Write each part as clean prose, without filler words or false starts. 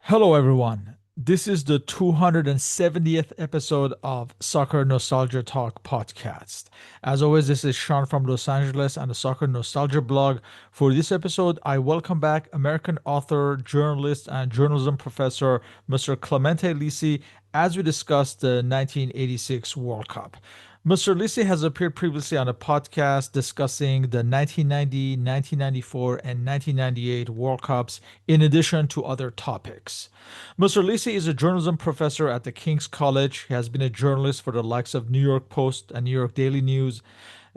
Hello, everyone. This is the 270th episode of Soccer Nostalgia Talk Podcast. As always, this is Sean from Los Angeles and the Soccer Nostalgia blog. For this episode, I welcome back American author, journalist, and journalism professor, Mr. Clemente Lisi, as we discuss the 1986 World Cup. Mr. Lisi has appeared previously on a podcast discussing the 1990, 1994, and 1998 World Cups, in addition to other topics. Mr. Lisi is a journalism professor at the King's College. He has been a journalist for the likes of New York Post and New York Daily News.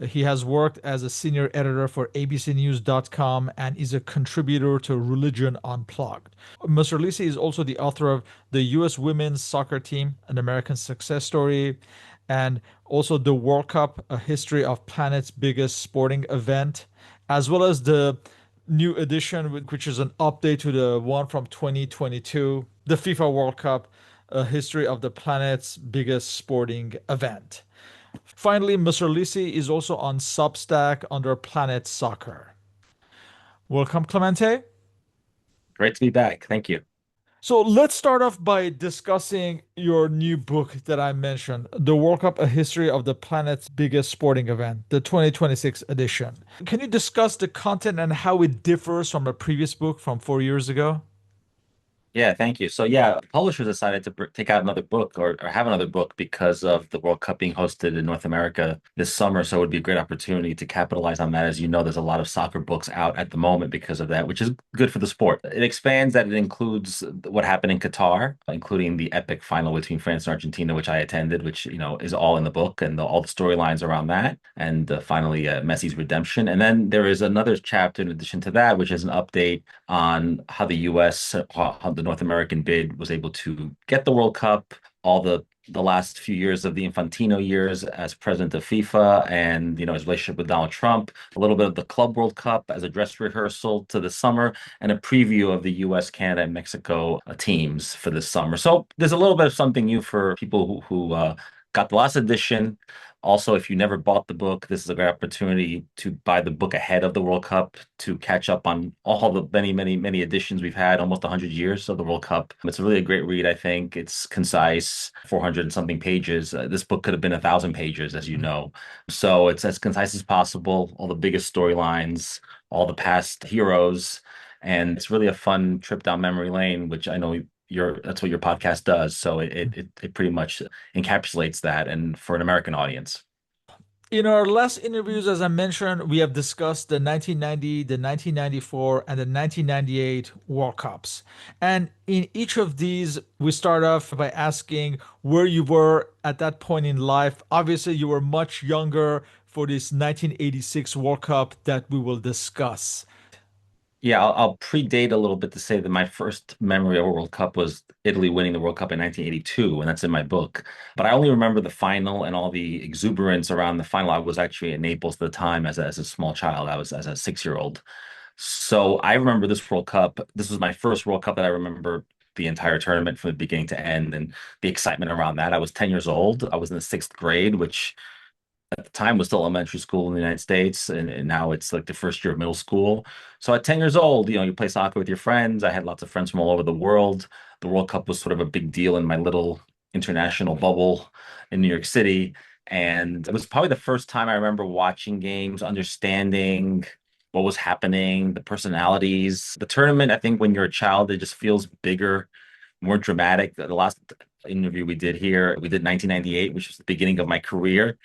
He has worked as a senior editor for abcnews.com and is a contributor to Religion Unplugged. Mr. Lisi is also the author of The U.S. Women's Soccer Team, An American Success Story, and also The World Cup, A History of Planet's Biggest Sporting Event, as well as the new edition, which is an update to the one from 2022, the FIFA World Cup, A History of the Planet's Biggest Sporting Event. Finally, Mr. Lisi is also on Substack under Planet Soccer. Welcome, Clemente. Great to be back. Thank you. So let's start off by discussing your new book that I mentioned, The World Cup, A History of the Planet's Biggest Sporting Event, the 2026 edition. Can you discuss the content and how it differs from a previous book from 4 years ago? Yeah, thank you. So yeah, publishers decided to take out another book or have another book because of the World Cup being hosted in North America this summer. So it would be a great opportunity to capitalize on that. As you know, there's a lot of soccer books out at the moment because of that, which is good for the sport. It expands that it includes what happened in Qatar, including the epic final between France and Argentina, which I attended, which, is all in the book and all the storylines around that. And finally, Messi's redemption. And then there is another chapter in addition to that, which is an update on how the U.S., how the North American bid was able to get the World Cup, all the last few years of the Infantino years as president of FIFA, and his relationship with Donald Trump, a little bit of the Club World Cup as a dress rehearsal to the summer, and a preview of the U.S., Canada, and Mexico teams for this summer. So there's a little bit of something new for people who got the last edition. Also, if you never bought the book, this is a great opportunity to buy the book ahead of the World Cup to catch up on all the many, many, many editions we've had, almost 100 years of the World Cup. It's really a great read, I think. It's concise, 400 and something pages. This book could have been 1,000 pages, as you know. So it's as concise as possible, all the biggest storylines, all the past heroes. And it's really a fun trip down memory lane, which I know that's what your podcast does. So it pretty much encapsulates that and for an American audience. In our last interviews, as I mentioned, we have discussed the 1990, the 1994, and the 1998 World Cups. And in each of these, we start off by asking where you were at that point in life. Obviously, you were much younger for this 1986 World Cup that we will discuss. Yeah, I'll predate a little bit to say that my first memory of a World Cup was Italy winning the World Cup in 1982, and that's in my book. But I only remember the final and all the exuberance around the final. I was actually in Naples at the time as a small child. I was as a 6-year-old. So I remember this World Cup. This was my first World Cup that I remember the entire tournament from the beginning to end and the excitement around that. I was 10 years old. I was in the sixth grade, which at the time was still elementary school in the United States, and now it's like the first year of middle school. So at 10 years old, you play soccer with your friends. I had lots of friends from all over the world. The World Cup was sort of a big deal in my little international bubble in New York City. And it was probably the first time I remember watching games, understanding what was happening, the personalities. The tournament, I think when you're a child, it just feels bigger, more dramatic. The last interview we did here, we did 1998, which was the beginning of my career.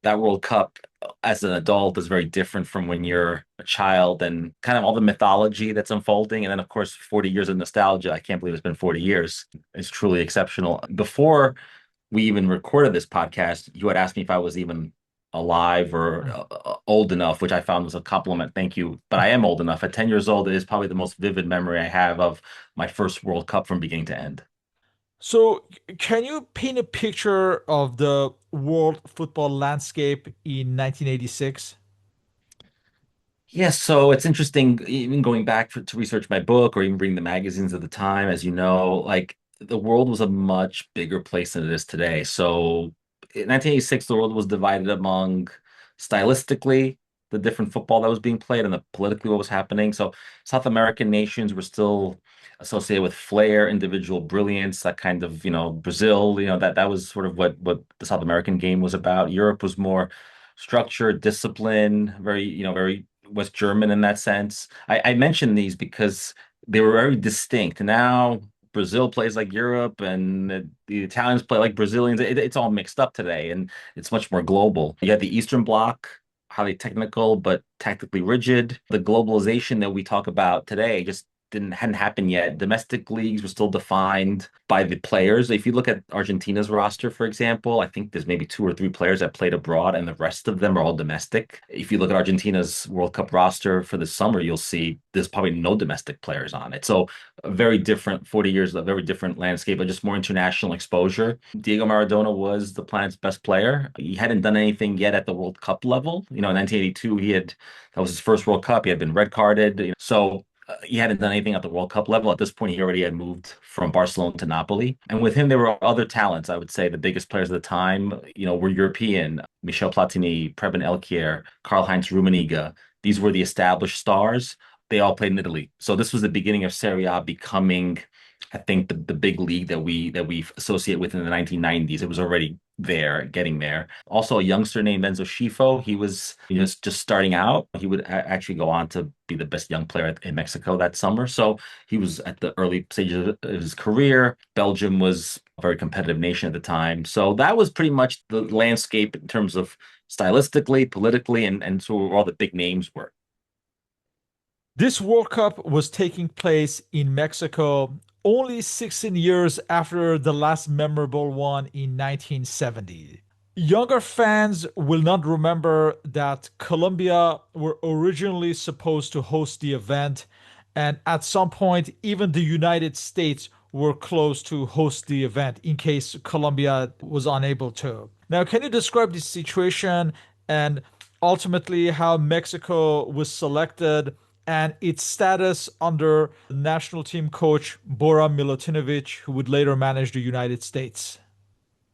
That World Cup as an adult is very different from when you're a child and kind of all the mythology that's unfolding. And then, of course, 40 years of nostalgia. I can't believe it's been 40 years. It's truly exceptional. Before we even recorded this podcast, you had asked me if I was even alive or old enough, which I found was a compliment. Thank you. But I am old enough. At 10 years old, it is probably the most vivid memory I have of my first World Cup from beginning to end. So, can you paint a picture of the world football landscape in 1986? Yes, so it's interesting, even going back to research my book or even reading the magazines at the time, as you know, like the world was a much bigger place than it is today. So in 1986, the world was divided among stylistically. the different football that was being played and the politically what was happening. So South American nations were still associated with flair, individual brilliance, that kind of, Brazil, that was sort of what the South American game was about. Europe was more structure, discipline, very, very West German in that sense. I mention these because they were very distinct. Now Brazil plays like Europe and the Italians play like Brazilians. It's all mixed up today and it's much more global. You have the Eastern Bloc, highly technical but tactically rigid. The globalization that we talk about today just didn't hadn't happened yet. Domestic leagues were still defined by the players. If you look at Argentina's roster, for example, I think there's maybe two or three players that played abroad, and the rest of them are all domestic. If you look at Argentina's World Cup roster for the summer, you'll see there's probably no domestic players on it. So a very different 40 years, a very different landscape, but just more international exposure. Diego Maradona was the planet's best player. He hadn't done anything yet at the World Cup level. In 1982, that was his first World Cup. He had been red carded. So he hadn't done anything at the World Cup level. At this point, he already had moved from Barcelona to Napoli. And with him, there were other talents. I would say the biggest players at the time, were European. Michel Platini, Preben Elkier, Karl-Heinz Rummenigge. These were the established stars. They all played in Italy. So this was the beginning of Serie A becoming, I think, the big league that we associate with in the 1990s. It was already there, getting there. Also, a youngster named Enzo Schifo. He was just starting out. He would actually go on to be the best young player in Mexico that summer. So he was at the early stages of his career. Belgium was a very competitive nation at the time. So that was pretty much the landscape in terms of stylistically, politically, and so where all the big names were. This World Cup was taking place in Mexico only 16 years after the last memorable one in 1970. Younger fans will not remember that Colombia were originally supposed to host the event, and at some point, even the United States were close to host the event in case Colombia was unable to. Now, can you describe the situation and ultimately how Mexico was selected and its status under national team coach Bora Milutinovic, who would later manage the United States?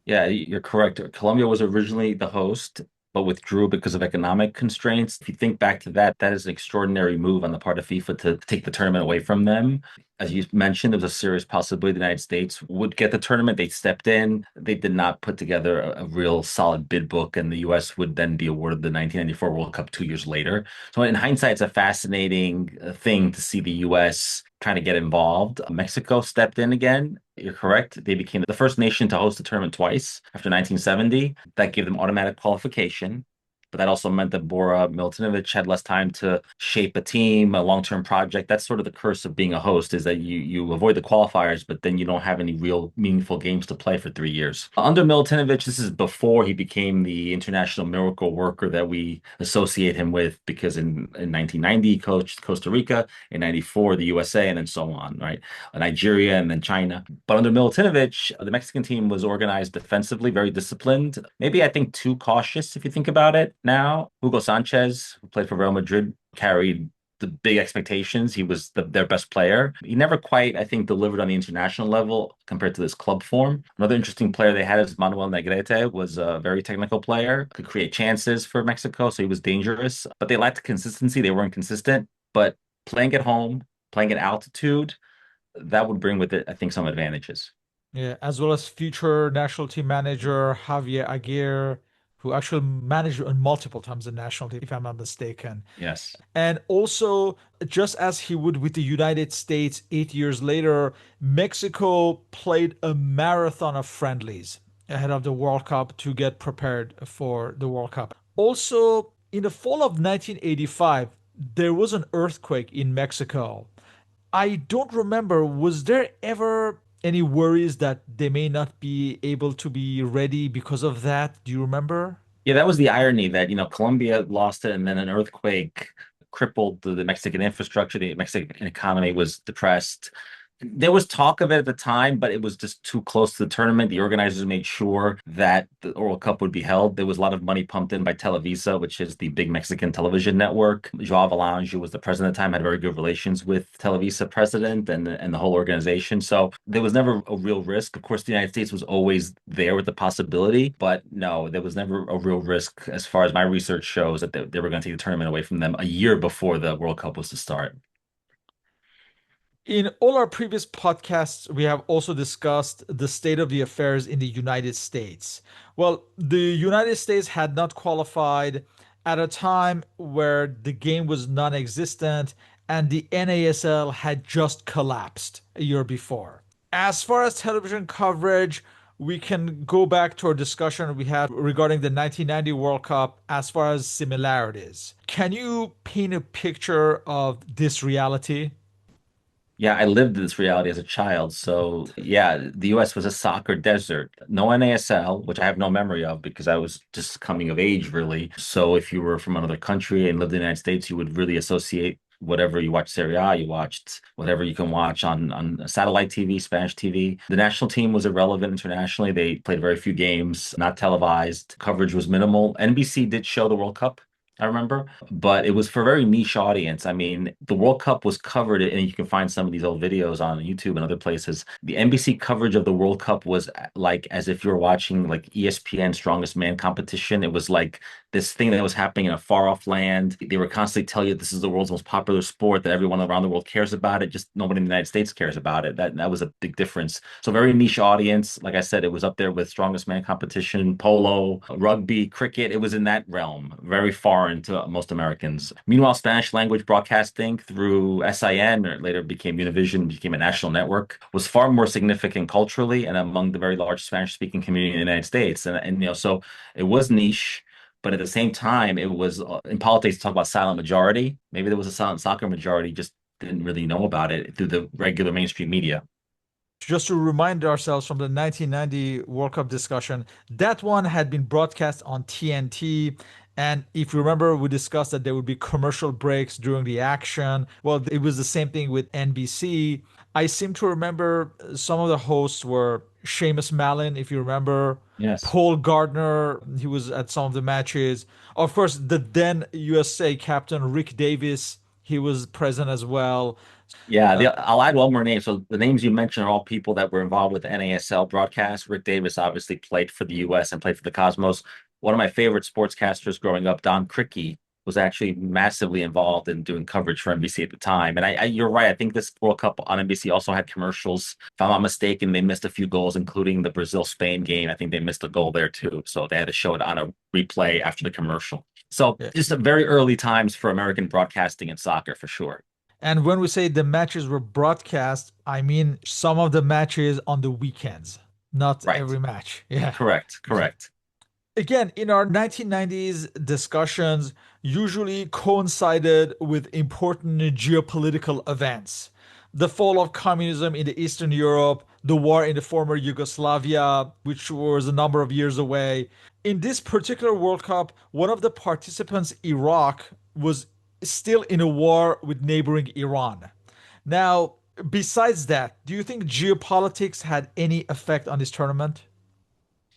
Yeah, you're correct. Colombia was originally the host, but withdrew because of economic constraints. If you think back to that, that is an extraordinary move on the part of FIFA to take the tournament away from them. As you mentioned, there was a serious possibility the United States would get the tournament. They stepped in. They did not put together a real solid bid book, and the U.S. would then be awarded the 1994 World Cup 2 years later. So in hindsight, it's a fascinating thing to see the U.S. trying to get involved. Mexico stepped in again. You're correct. They became the first nation to host the tournament twice after 1970. That gave them automatic qualification. But that also meant that Bora Milutinovic had less time to shape a team, a long-term project. That's sort of the curse of being a host, is that you avoid the qualifiers, but then you don't have any real meaningful games to play for 3 years. Under Milutinovic, this is before he became the international miracle worker that we associate him with, because in 1990 he coached Costa Rica, in 94 the USA, and then so on, right? Nigeria and then China. But under Milutinovic, the Mexican team was organized defensively, very disciplined. Maybe I think too cautious if you think about it now. Hugo Sanchez, who played for Real Madrid, carried the big expectations. He was their best player. He never quite, I think, delivered on the international level compared to this club form. Another interesting player they had is Manuel Negrete, was a very technical player, could create chances for Mexico, so he was dangerous. But they lacked consistency. They weren't consistent. But playing at home, playing at altitude, that would bring with it, I think, some advantages. Yeah, as well as future national team manager Javier Aguirre, who actually managed multiple times the national team, if I'm not mistaken. Yes. And also, just as he would with the United States 8 years later, Mexico played a marathon of friendlies ahead of the World Cup to get prepared for the World Cup. Also, in the fall of 1985, there was an earthquake in Mexico. I don't remember, was there ever any worries that they may not be able to be ready because of that? Do you remember? Yeah, that was the irony that, Colombia lost it and then an earthquake crippled the Mexican infrastructure. The Mexican economy was depressed. There was talk of it at the time, but it was just too close to the tournament. The organizers made sure that the World Cup would be held. There was a lot of money pumped in by Televisa, which is the big Mexican television network. Joao Avalanche, who was the president at the time, had very good relations with Televisa president and the whole organization. So there was never a real risk. Of course, the United States was always there with the possibility, but no, there was never a real risk as far as my research shows that they were going to take the tournament away from them a year before the World Cup was to start. In all our previous podcasts, we have also discussed the state of the affairs in the United States. Well, the United States had not qualified at a time where the game was non existent and the NASL had just collapsed a year before. As far as television coverage, we can go back to our discussion we had regarding the 1990 World Cup as far as similarities. Can you paint a picture of this reality? Yeah, I lived this reality as a child. So, yeah, the US was a soccer desert. No NASL, which I have no memory of because I was just coming of age, really. So, if you were from another country and lived in the United States, you would really associate whatever you watched Serie A, you watched whatever you can watch on satellite TV, Spanish TV. The national team was irrelevant internationally. They played very few games, not televised. Coverage was minimal. NBC did show the World Cup. I remember, but it was for a very niche audience. I mean, the World Cup was covered, and you can find some of these old videos on YouTube and other places. The NBC coverage of the World Cup was like as if you were watching like ESPN Strongest Man competition. It was like this thing that was happening in a far off land. They were constantly telling you this is the world's most popular sport, that everyone around the world cares about it. Just nobody in the United States cares about it. That was a big difference. So very niche audience. Like I said, it was up there with Strongest Man competition, polo, rugby, cricket. It was in that realm, very foreign to most Americans. Meanwhile, Spanish language broadcasting through SIN, or later became Univision, became a national network, was far more significant culturally and among the very large Spanish speaking community in the United States. So it was niche. But at the same time, it was in politics, talk about silent majority. Maybe there was a silent soccer majority, just didn't really know about it through the regular mainstream media. Just to remind ourselves from the 1990 World Cup discussion, that one had been broadcast on TNT. And if you remember, we discussed that there would be commercial breaks during the action. Well, it was the same thing with NBC. I seem to remember some of the hosts were Seamus Malin, if you remember, Yes. Paul Gardner, he was at some of the matches. Of course, the then USA captain, Rick Davis, he was present as well. Yeah, Uh, I'll add one more name. So the names you mentioned are all people that were involved with the NASL broadcast. Rick Davis obviously played for the US and played for the Cosmos. One of my favorite sportscasters growing up, Don Criqui, was actually massively involved in doing coverage for NBC at the time. And you're right. I think this World Cup on NBC also had commercials. If I'm not mistaken, they missed a few goals, including the Brazil-Spain game. I think they missed a goal there too. So they had to show it on a replay after the commercial. So yeah. just a very early times for American broadcasting and soccer for sure. And when we say the matches were broadcast, I mean some of the matches on the weekends, not Right. every match. Yeah. Correct. Correct. Again, in our 1990s discussions, usually coincided with important geopolitical events. The fall of communism in the Eastern Europe, the war in the former Yugoslavia, which was a number of years away. In this particular World Cup, one of the participants, Iraq, was still in a war with neighboring Iran. Now, besides that, do you think geopolitics had any effect on this tournament?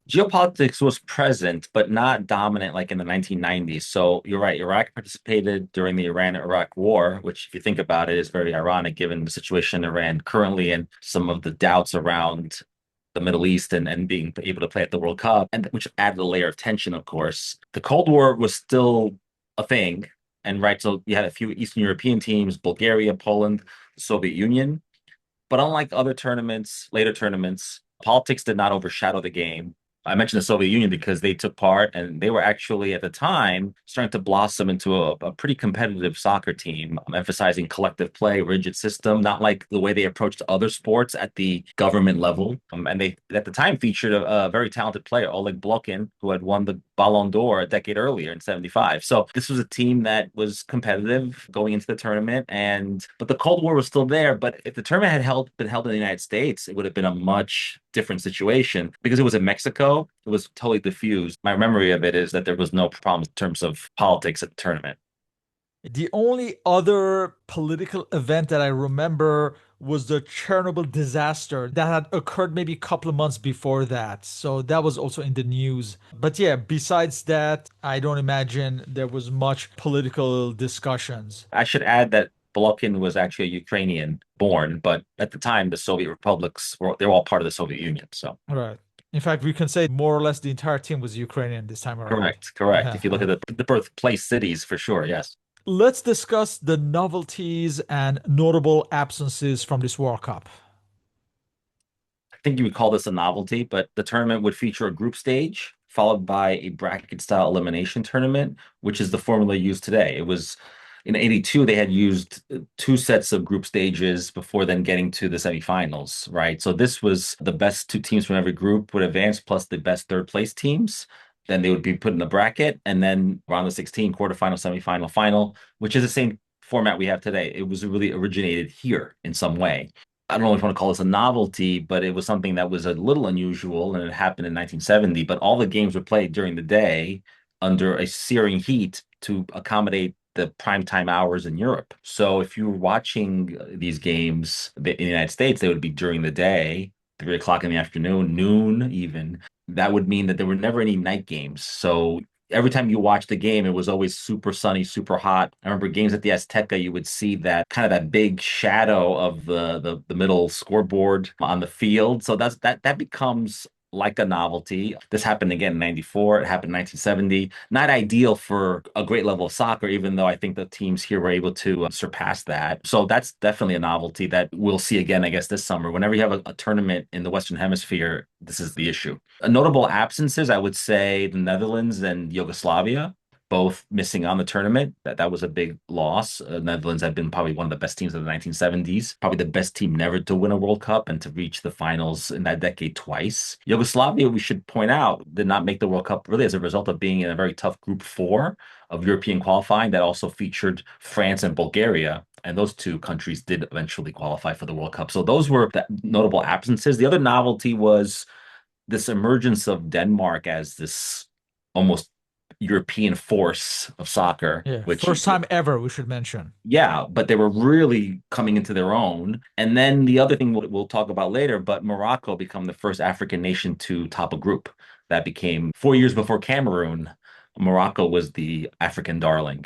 Geopolitics was present, but not dominant like in the 1990s. So you're right. Iraq participated during the Iran-Iraq War, which, if you think about it, is very ironic given the situation in Iran currently and some of the doubts around the Middle East and being able to play at the World Cup, and which added a layer of tension, of course. The Cold War was still a thing. And right, so you had a few Eastern European teams, Bulgaria, Poland, the Soviet Union. But unlike other tournaments, later tournaments, politics did not overshadow the game. I mentioned the Soviet Union because they took part and they were actually at the time starting to blossom into a pretty competitive soccer team, emphasizing collective play, rigid system, not like the way they approached other sports at the government level. And they at the time featured a very talented player, Oleg Blokin, who had won the Ballon d'Or a decade earlier in 75. So this was a team that was competitive going into the tournament. But the Cold War was still there. But if the tournament been held in the United States, it would have been a much different situation because it was in Mexico. It was totally diffused. My memory of it is that there was no problem in terms of politics at the tournament. The only other political event that I remember was the Chernobyl disaster that had occurred maybe a couple of months before that. So that was also in the news. But yeah, besides that, I don't imagine there was much political discussions. I should add that Bolokin was actually a Ukrainian born, but at the time, the Soviet republics were they were all part of the Soviet Union. So Right. In fact, we can say more or less the entire team was Ukrainian this time around. correct, correct. If you look at the birthplace cities, for sure, yes. Let's discuss the novelties and notable absences from this World Cup. I think you would call this a novelty, but the tournament would feature a group stage followed by a bracket style elimination tournament, which is the formula used today. It was in 82, they had used two sets of group stages before then getting to the semifinals, right? So this was the best two teams from every group would advance plus the best third place teams. Then they would be put in the bracket, and then round of 16, quarterfinal, semifinal, final, which is the same format we have today. It was really originated here in some way. I don't know if you want to call this a novelty, but it was something that was a little unusual and it happened in 1970. But all the games were played during the day under a searing heat to accommodate the prime time hours in Europe. So if you were watching these games in the United States, they would be during the day, 3 o'clock in the afternoon, noon even. That would mean that there were never any night games. So every time you watched the game, it was always super sunny, super hot. I remember games at the Azteca, you would see that kind of that big shadow of the middle scoreboard on the field. So that becomes like a novelty. This happened again in 94. It happened in 1970. Not ideal for a great level of soccer, even though I think the teams here were able to surpass that. So that's definitely a novelty that we'll see again, I guess, this summer. Whenever you have a tournament in the Western Hemisphere, this is the issue. Notable absences, I would say the Netherlands and Yugoslavia, both missing on the tournament. That was a big loss. Netherlands had been probably one of the best teams of the 1970s, probably the best team never to win a World Cup and to reach the finals in that decade twice. Yugoslavia, we should point out, did not make the World Cup really as a result of being in a very tough group four of European qualifying that also featured France and Bulgaria. And those two countries did eventually qualify for the World Cup. So those were the notable absences. The other novelty was this emergence of Denmark as this almost European force of soccer, Yeah, which, first time ever, we should mention. yeah, but they were really coming into their own. And then the other thing we'll talk about later, but Morocco become the first African nation to top a group. That became 4 years before Cameroon. Morocco was the African darling.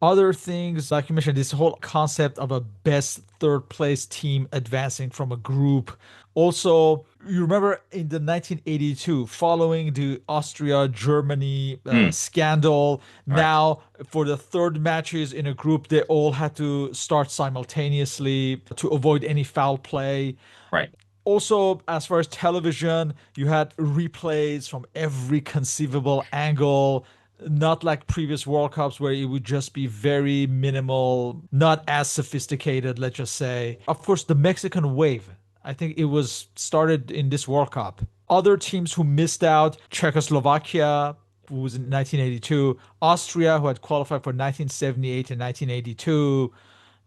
Other things, like you mentioned, this whole concept of a best third place team advancing from a group. Also, you remember in the 1982, following the Austria Germany Mm, scandal, right, now for the third matches in a group, they all had to start simultaneously to avoid any foul play. right. Also, as far as television, you had replays from every conceivable angle, not like previous World Cups where it would just be very minimal, not as sophisticated, let's just say. Of course, the Mexican wave, I think it was started in this World Cup. Other teams who missed out, Czechoslovakia, who was in 1982, Austria, who had qualified for 1978 and 1982,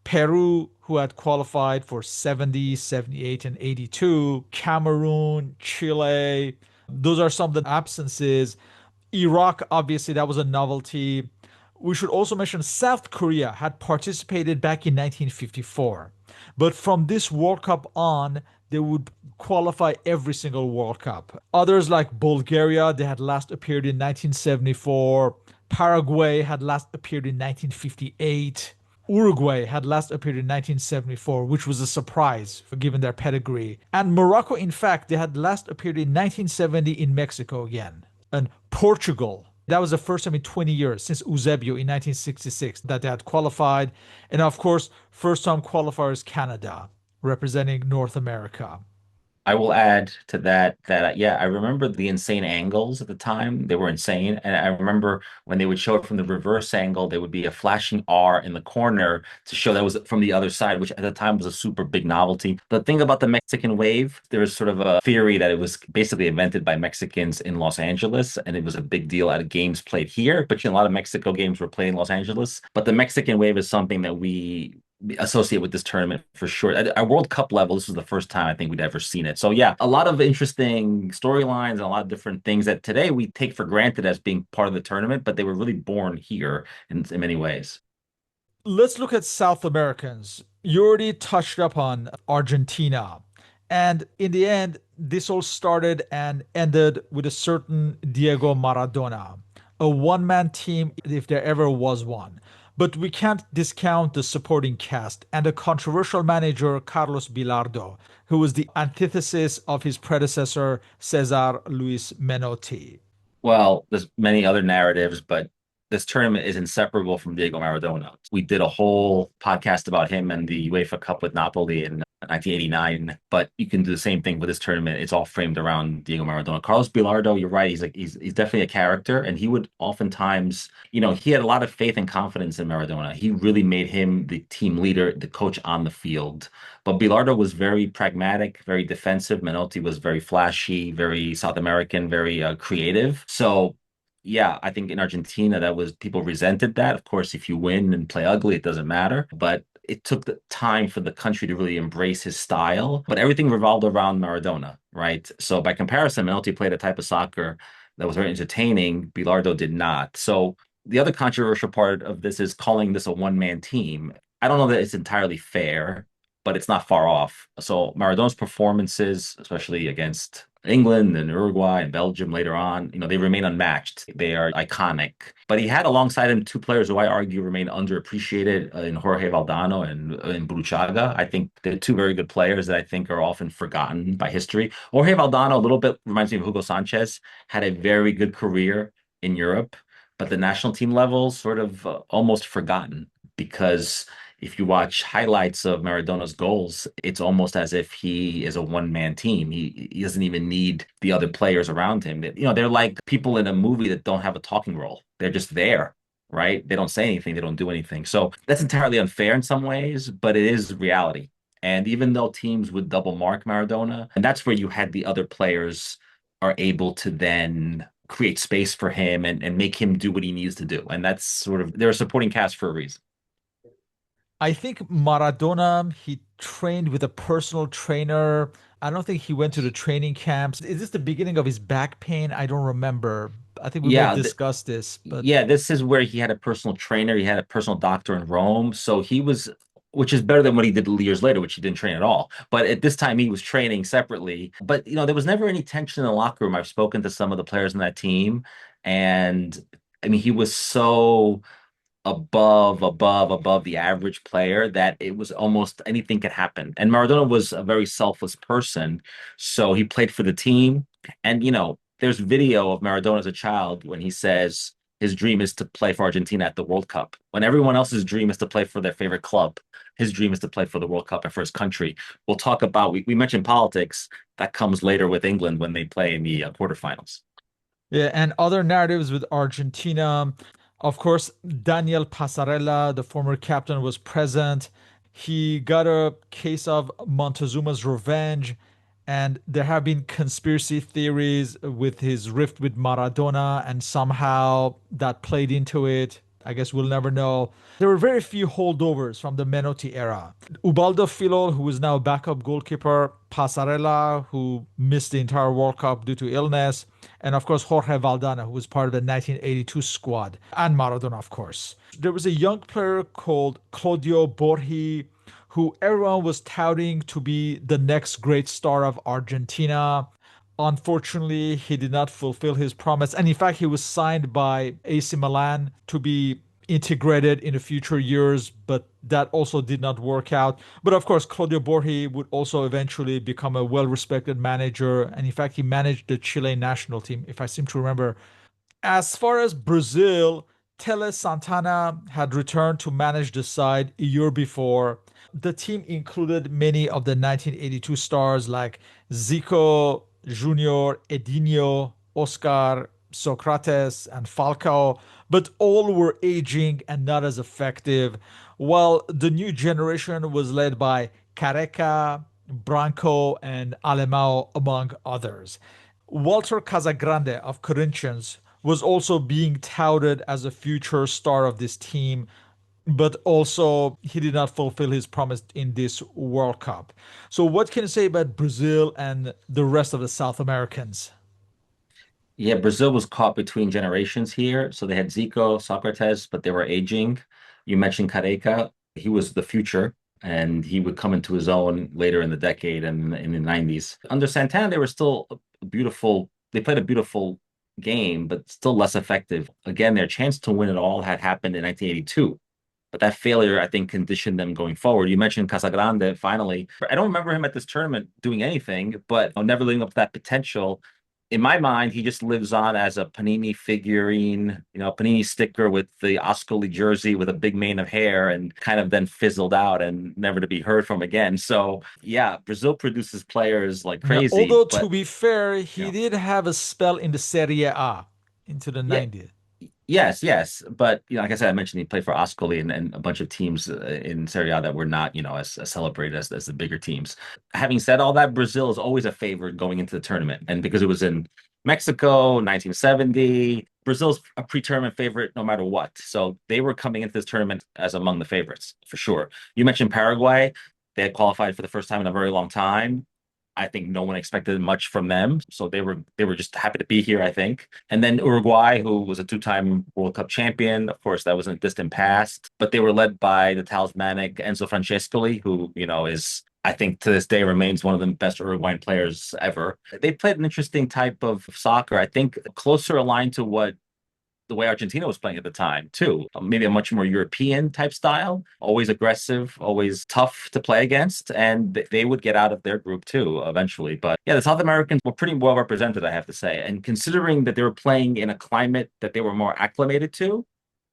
Peru, who had qualified for 70, 78, and 82, Cameroon, Chile. Those are some of the absences. Iraq, obviously, that was a novelty. We should also mention South Korea had participated back in 1954. But from this World Cup on, they would qualify every single World Cup. Others like Bulgaria, they had last appeared in 1974. Paraguay had last appeared in 1958. Uruguay had last appeared in 1974, which was a surprise given their pedigree. And Morocco, in fact, they had last appeared in 1970 in Mexico again. And Portugal, that was the first time in 20 years since Eusebio in 1966 that they had qualified. And of course, first time qualifiers Canada, representing North America. I will add to that yeah, I remember the insane angles at the time. They were insane. And I remember when they would show it from the reverse angle, there would be a flashing R in the corner to show that was from the other side, which at the time was a super big novelty. The thing about the Mexican wave, there was sort of a theory that it was basically invented by Mexicans in Los Angeles, and it was a big deal at games played here. But you know, a lot of Mexico games were played in Los Angeles. But the Mexican wave is something that we associate with this tournament for sure. At World Cup level, this was the first time I think we'd ever seen it. So yeah, a lot of interesting storylines and a lot of different things that today we take for granted as being part of the tournament, but they were really born here in many ways. Let's look at South Americans. You already touched upon Argentina. And in the end, this all started and ended with a certain Diego Maradona, a one man team if there ever was one. But we can't discount the supporting cast and a controversial manager, Carlos Bilardo, who was the antithesis of his predecessor, Cesar Luis Menotti. Well, there's many other narratives, but this tournament is inseparable from Diego Maradona. We did a whole podcast about him and the UEFA Cup with Napoli in 1989, but you can do the same thing with this tournament. It's all framed around Diego Maradona. Carlos Bilardo, you're right. He's definitely a character, and he would oftentimes, he had a lot of faith and confidence in Maradona. He really made him the team leader, the coach on the field. But Bilardo was very pragmatic, very defensive. Menotti was very flashy, very South American, very creative. So, yeah, I think in Argentina, that was people resented that. Of course, if you win and play ugly, it doesn't matter. But it took the time for the country to really embrace his style. But everything revolved around Maradona, right? So, by comparison, Menotti played a type of soccer that was very entertaining. Bilardo did not. So, the other controversial part of this is calling this a one-man team. I don't know that it's entirely fair, but it's not far off. So Maradona's performances, especially against England and Uruguay and Belgium later on, they remain unmatched. They are iconic. But he had alongside him two players who I argue remain underappreciated in Jorge Valdano and in Bruchaga. I think they're two very good players that I think are often forgotten by history. Jorge Valdano, a little bit reminds me of Hugo Sanchez, had a very good career in Europe, but the national team level sort of almost forgotten because if you watch highlights of Maradona's goals, it's almost as if he is a one-man team. He doesn't even need the other players around him. They're like people in a movie that don't have a talking role. They're just there, right? They don't say anything, they don't do anything. So that's entirely unfair in some ways, but it is reality. And even though teams would double mark Maradona, and that's where you had the other players are able to then create space for him and make him do what he needs to do. And that's sort of they're a supporting cast for a reason. I think Maradona, he trained with a personal trainer. I don't think he went to the training camps. Is this the beginning of his back pain? I don't remember. I think we may have Yeah, discussed this, but yeah, this is where he had a personal trainer. He had a personal doctor in Rome. So he was, which is better than what he did years later, which he didn't train at all. But at this time, he was training separately. But, there was never any tension in the locker room. I've spoken to some of the players in that team. And I mean, he was so above the average player that it was almost anything could happen. And Maradona was a very selfless person. So he played for the team. And, there's video of Maradona as a child when he says his dream is to play for Argentina at the World Cup. When everyone else's dream is to play for their favorite club, his dream is to play for the World Cup and for his country. We'll talk about, we mentioned politics. That comes later with England when they play in the quarterfinals. yeah, and other narratives with Argentina. Of course, Daniel Passarella, the former captain, was present. He got a case of Montezuma's revenge, and there have been conspiracy theories with his rift with Maradona, and somehow that played into it. I guess we'll never know. There were very few holdovers from the Menotti era. Ubaldo Filol, who is now backup goalkeeper, Passarella, who missed the entire World Cup due to illness, and of course Jorge Valdana, who was part of the 1982 squad, and Maradona, of course. There was a young player called Claudio Borghi, who everyone was touting to be the next great star of Argentina. Unfortunately, he did not fulfill his promise. And in fact, he was signed by AC Milan to be integrated in the future years, but that also did not work out. But of course, Claudio Borghi would also eventually become a well respected manager. And in fact, he managed the Chilean national team, if I seem to remember. As far as Brazil, Tele Santana had returned to manage the side a year before. The team included many of the 1982 stars like Zico, Junior, Edinho, Oscar, Socrates, and Falcao, but all were aging and not as effective, while the new generation was led by Careca, Branco, and Alemão, among others. Walter Casagrande of Corinthians was also being touted as a future star of this team, but also he did not fulfill his promise in this World Cup. So, what can you say about Brazil and the rest of the South Americans? Yeah, Brazil was caught between generations here. So they had Zico, Socrates, but they were aging. You mentioned Careca. He was the future, and he would come into his own later in the decade and in the 90s. Under Santana, they were still a beautiful, they played a beautiful game, but still less effective. Again, their chance to win it all had happened in 1982. But that failure, I think, conditioned them going forward. You mentioned Casagrande finally. I don't remember him at this tournament doing anything, but never living up to that potential. In my mind, he just lives on as a Panini figurine, Panini sticker with the Ascoli jersey with a big mane of hair and kind of then fizzled out and never to be heard from again. So, yeah, Brazil produces players like Now, crazy, although to but, be fair, you he know, did have a spell in the Serie A into the yeah, 90s. yes, yes, but like I said, I mentioned he played for Ascoli and a bunch of teams in Serie A that were not, as celebrated as the bigger teams. Having said all that, Brazil is always a favorite going into the tournament, and because it was in Mexico, 1970, Brazil's a pre-tournament favorite no matter what. So they were coming into this tournament as among the favorites for sure. You mentioned Paraguay; they had qualified for the first time in a very long time. I think no one expected much from them, so they were just happy to be here, I think. And then Uruguay, who was a two-time World Cup champion, of course, that was in the distant past, but they were led by the talismanic Enzo Francescoli, who is I think to this day remains one of the best Uruguayan players ever. They played an interesting type of soccer, I think closer aligned to what the way Argentina was playing at the time, too. Maybe a much more European type style, always aggressive, always tough to play against. And they would get out of their group, too, eventually. But yeah, the South Americans were pretty well represented, I have to say. And considering that they were playing in a climate that they were more acclimated to,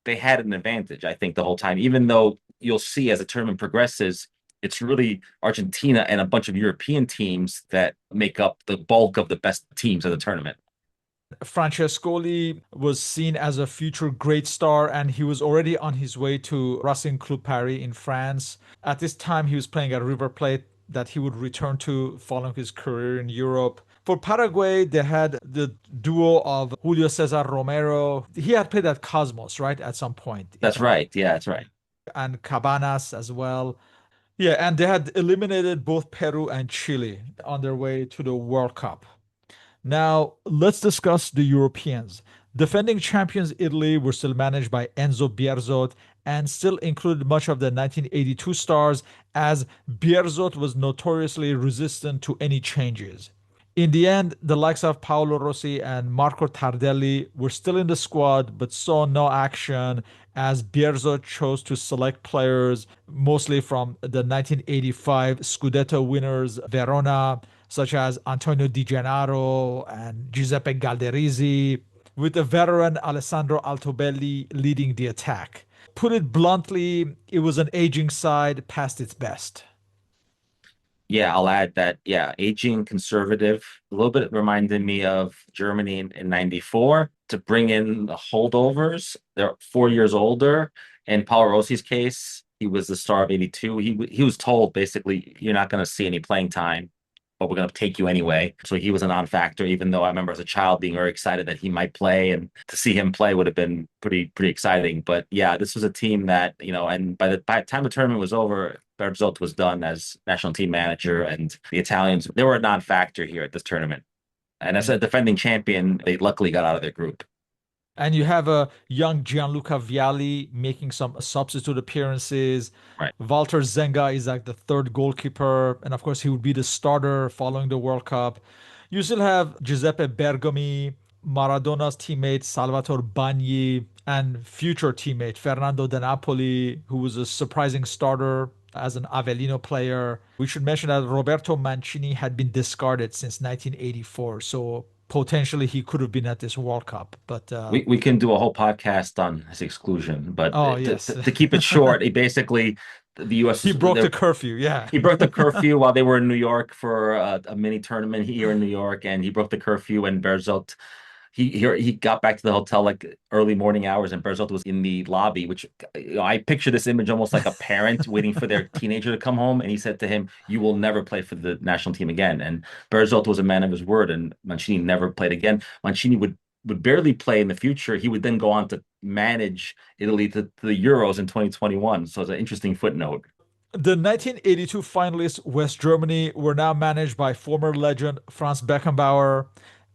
they had an advantage, I think, the whole time, even though you'll see as the tournament progresses, it's really Argentina and a bunch of European teams that make up the bulk of the best teams of the tournament. Francescoli was seen as a future great star, and he was already on his way to Racing Club Paris in France. At this time, he was playing at River Plate that he would return to following his career in Europe. For Paraguay, they had the duo of Julio Cesar Romero. He had played at Cosmos, right, at some point, if That's I'm right. Yeah, that's right. and Cabanas as well. Yeah, and they had eliminated both Peru and Chile on their way to the World Cup. Now, let's discuss the Europeans. Defending champions Italy were still managed by Enzo Bearzot and still included much of the 1982 stars, as Bearzot was notoriously resistant to any changes. In the end, the likes of Paolo Rossi and Marco Tardelli were still in the squad but saw no action, as Bearzot chose to select players mostly from the 1985 Scudetto winners Verona, such as Antonio Di Gennaro and Giuseppe Galderizzi, with the veteran Alessandro Altobelli leading the attack. Put it bluntly, it was an aging side past its best. Yeah, I'll add that, yeah, aging conservative, a little bit reminded me of Germany in 94 to bring in the holdovers. They're 4 years older. In Paolo Rossi's case, he was the star of 82. He was told basically, you're not going to see any playing time, but we're going to take you anyway. So he was a non-factor, even though I remember as a child being very excited that he might play, and to see him play would have been pretty exciting. But yeah, this was a team that, and by the time the tournament was over, Berzot was done as national team manager, and the Italians, they were a non-factor here at this tournament. And as a defending champion, they luckily got out of their group. And you have a young Gianluca Vialli making some substitute appearances. Right. Walter Zenga is like the third goalkeeper. And of course, he would be the starter following the World Cup. You still have Giuseppe Bergomi, Maradona's teammate Salvatore Bagni, and future teammate Fernando De Napoli, who was a surprising starter as an Avellino player. We should mention that Roberto Mancini had been discarded since 1984. So potentially he could have been at this World Cup. But We can do a whole podcast on his exclusion, but oh, to, yes. to, to keep it short, he basically the U.S. He was broke the there. curfew. Yeah. He broke the curfew while they were in New York for a mini tournament here in New York, and he broke the curfew. And Berzot, he got back to the hotel like early morning hours, and Berzot was in the lobby. Which I picture this image almost like a parent waiting for their teenager to come home, and he said to him, "You will never play for the national team again." And Berzot was a man of his word, and Mancini never played again. Mancini would barely play in the future. He would then go on to manage Italy to the Euros in 2021. So it's an interesting footnote. The 1982 finalists, West Germany, were now managed by former legend Franz Beckenbauer.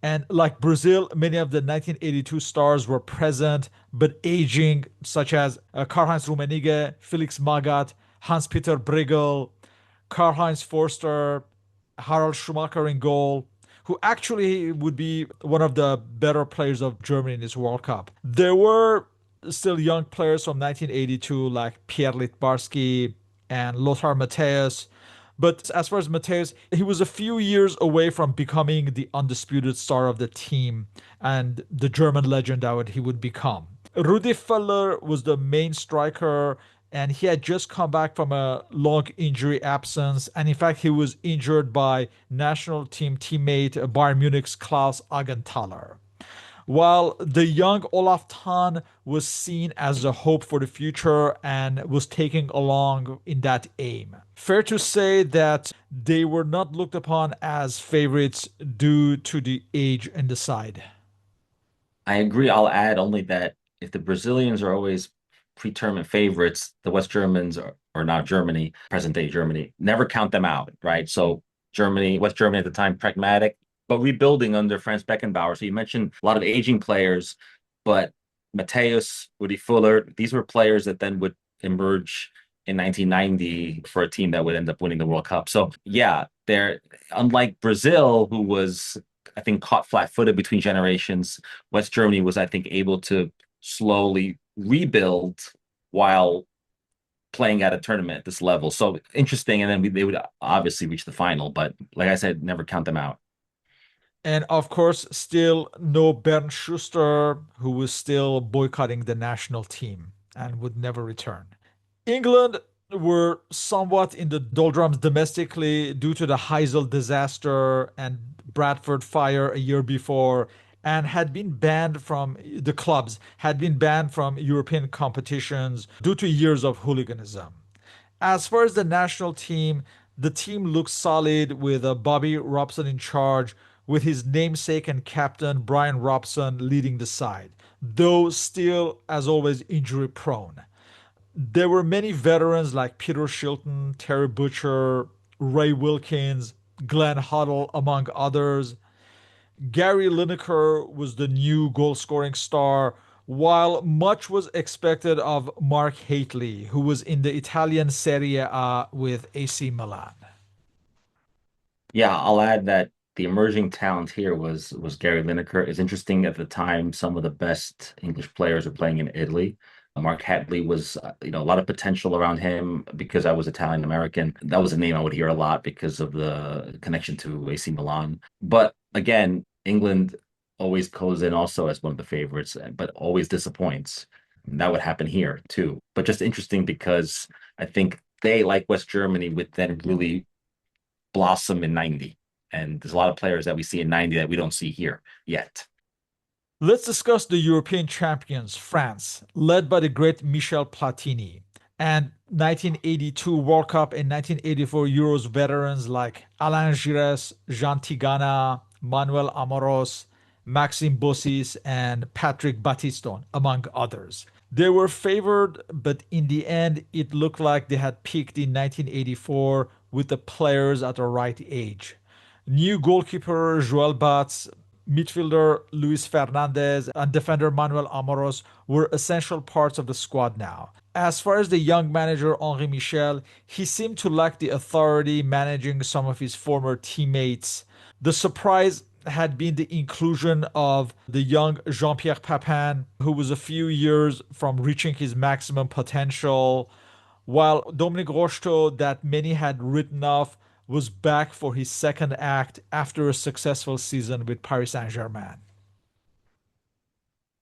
And like Brazil, many of the 1982 stars were present but aging, such as Karl-Heinz Rummenigge, Felix Magath, Hans-Peter Briegel, Karl-Heinz Forster, Harald Schumacher in goal, who actually would be one of the better players of Germany in this World Cup. There were still young players from 1982 like Pierre Litbarski and Lothar Matthäus. But as far as Matthäus, he was a few years away from becoming the undisputed star of the team and the German legend that he would become. Rudi Völler was the main striker, and he had just come back from a long injury absence. And in fact, he was injured by national team teammate Bayern Munich's Klaus Augenthaler. While the young Olaf Thon was seen as a hope for the future and was taking along in that aim. Fair to say that they were not looked upon as favorites due to the age and the side. I agree. I'll add only that if the Brazilians are always pre-tournament favorites, the West Germans or now Germany, present day Germany, never count them out, right? So Germany, West Germany at the time, pragmatic, but rebuilding under Franz Beckenbauer. So you mentioned a lot of aging players, but Mateus, Rudi Fuller, these were players that then would emerge in 1990 for a team that would end up winning the World Cup. So yeah, they're unlike Brazil, who was I think caught flat-footed between generations. West Germany was, I think, able to slowly rebuild while playing at a tournament at this level. So interesting. And then they would obviously reach the final, but like I said, never count them out. And of course, still no Bernd Schuster, who was still boycotting the national team and would never return. England were somewhat in the doldrums domestically due to the Heysel disaster and Bradford fire a year before, and had been banned from the clubs, had been banned from European competitions due to years of hooliganism. As far as the national team, the team looks solid with Bobby Robson in charge, with his namesake and captain Brian Robson leading the side, though still, as always, injury prone. There were many veterans like Peter Shilton, Terry Butcher, Ray Wilkins, Glenn Hoddle, among others. Gary Lineker was the new goal scoring star, while much was expected of Mark Haitley, who was in the Italian Serie A with AC Milan. Yeah, I'll add that the emerging talent here was Gary Lineker. It's interesting at the time some of the best English players are playing in Italy. Mark Hatley was, a lot of potential around him because I was Italian American. That was a name I would hear a lot because of the connection to AC Milan. But again, England always goes in also as one of the favorites, but always disappoints. That would happen here too. But just interesting because I think they, like West Germany, would then really blossom in 90. And there's a lot of players that we see in 90 that we don't see here yet. Let's discuss the European champions, France, led by the great Michel Platini, and 1982 World Cup and 1984 Euros veterans like Alain Giresse, Jean Tigana, Manuel Amoros, Maxime Bossis, and Patrick Battiston, among others. They were favored, but in the end, it looked like they had peaked in 1984 with the players at the right age. New goalkeeper Joel Batz, midfielder Luis Fernandez, and defender Manuel Amoros were essential parts of the squad now. As far as the young manager Henri Michel, he seemed to lack the authority managing some of his former teammates. The surprise had been the inclusion of the young Jean-Pierre Papin, who was a few years from reaching his maximum potential, while Dominic Rocheteau, that many had written off, was back for his second act after a successful season with Paris Saint-Germain.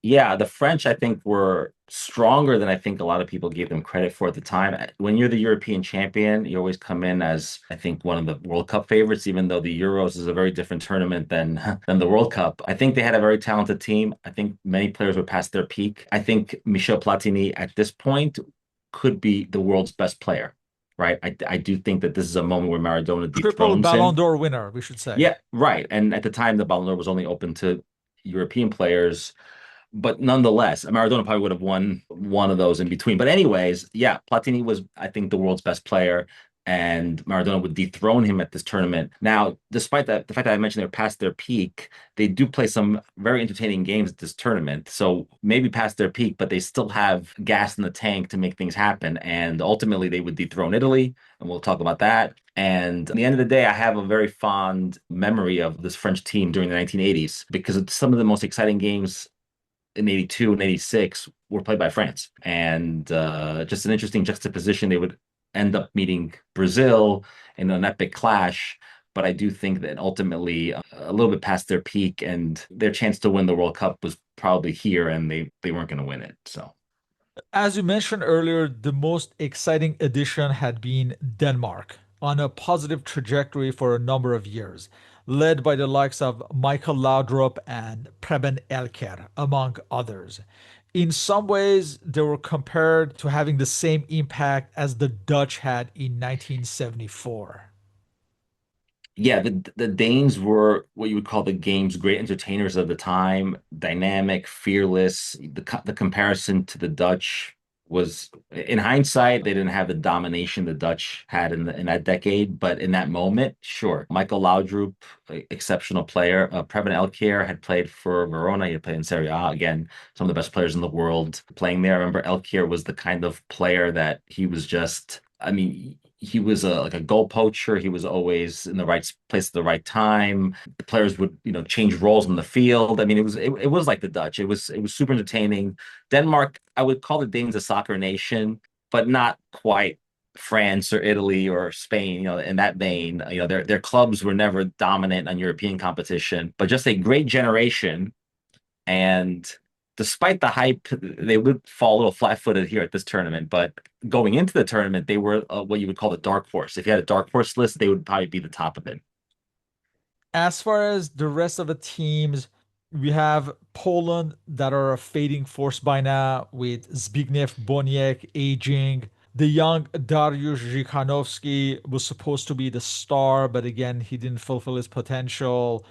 Yeah, the French, I think, were stronger than I think a lot of people gave them credit for at the time. When you're the European champion, you always come in as, I think, one of the World Cup favorites, even though the Euros is a very different tournament than than the World Cup. I think they had a very talented team. I think many players were past their peak. I think Michel Platini at this point could be the world's best player, right? I do think that this is a moment where Maradona Triple dethrones Ballon him. d'Or winner, we should say. Yeah, right. And at the time, the Ballon d'Or was only open to European players, but nonetheless, Maradona probably would have won one of those in between. But anyways, yeah, Platini was, I think, the world's best player. and Maradona would dethrone him at this tournament. Now, despite that, the fact that I mentioned they're past their peak, they do play some very entertaining games at this tournament. So maybe past their peak, but they still have gas in the tank to make things happen. And ultimately, they would dethrone Italy, and we'll talk about that. And at the end of the day, I have a very fond memory of this French team during the 1980s because it's some of the most exciting games in 82 and 86 were played by France. And just an interesting juxtaposition. They would end up meeting Brazil in an epic clash. But I do think that ultimately a little bit past their peak and their chance to win the World Cup was probably here and they weren't going to win it. So As you mentioned earlier, the most exciting addition had been Denmark, on a positive trajectory for a number of years, led by the likes of Michael Laudrup and Preben Elker, among others. In some ways, they were compared to having the same impact as the Dutch had in 1974. yeah, the Danes were what you would call the game's great entertainers of the time, dynamic, fearless. The comparison to the Dutch was, in hindsight, they didn't have the domination the Dutch had in that decade, but in that moment, sure. Michael Laudrup, exceptional player. Preben Elkjær had played for Verona. He had played in Serie A. Again, some of the best players in the world playing there. I remember Elkjær was the kind of player that he was just. I mean, he was like a goal poacher. He was always in the right place at the right time. The players would, change roles on the field. I mean, it was like the Dutch. It was super entertaining. Denmark, I would call the Danes a soccer nation, but not quite France or Italy or Spain, in that vein. Their clubs were never dominant on European competition, but just a great generation. And despite the hype, they would fall a little flat-footed here at this tournament. But going into the tournament, they were what you would call the dark horse. If you had a dark horse list, they would probably be the top of it. As far as the rest of the teams, we have Poland that are a fading force by now with Zbigniew Boniek aging. The young Dariusz Zhikanovsky was supposed to be the star, but again, he didn't fulfill his potential.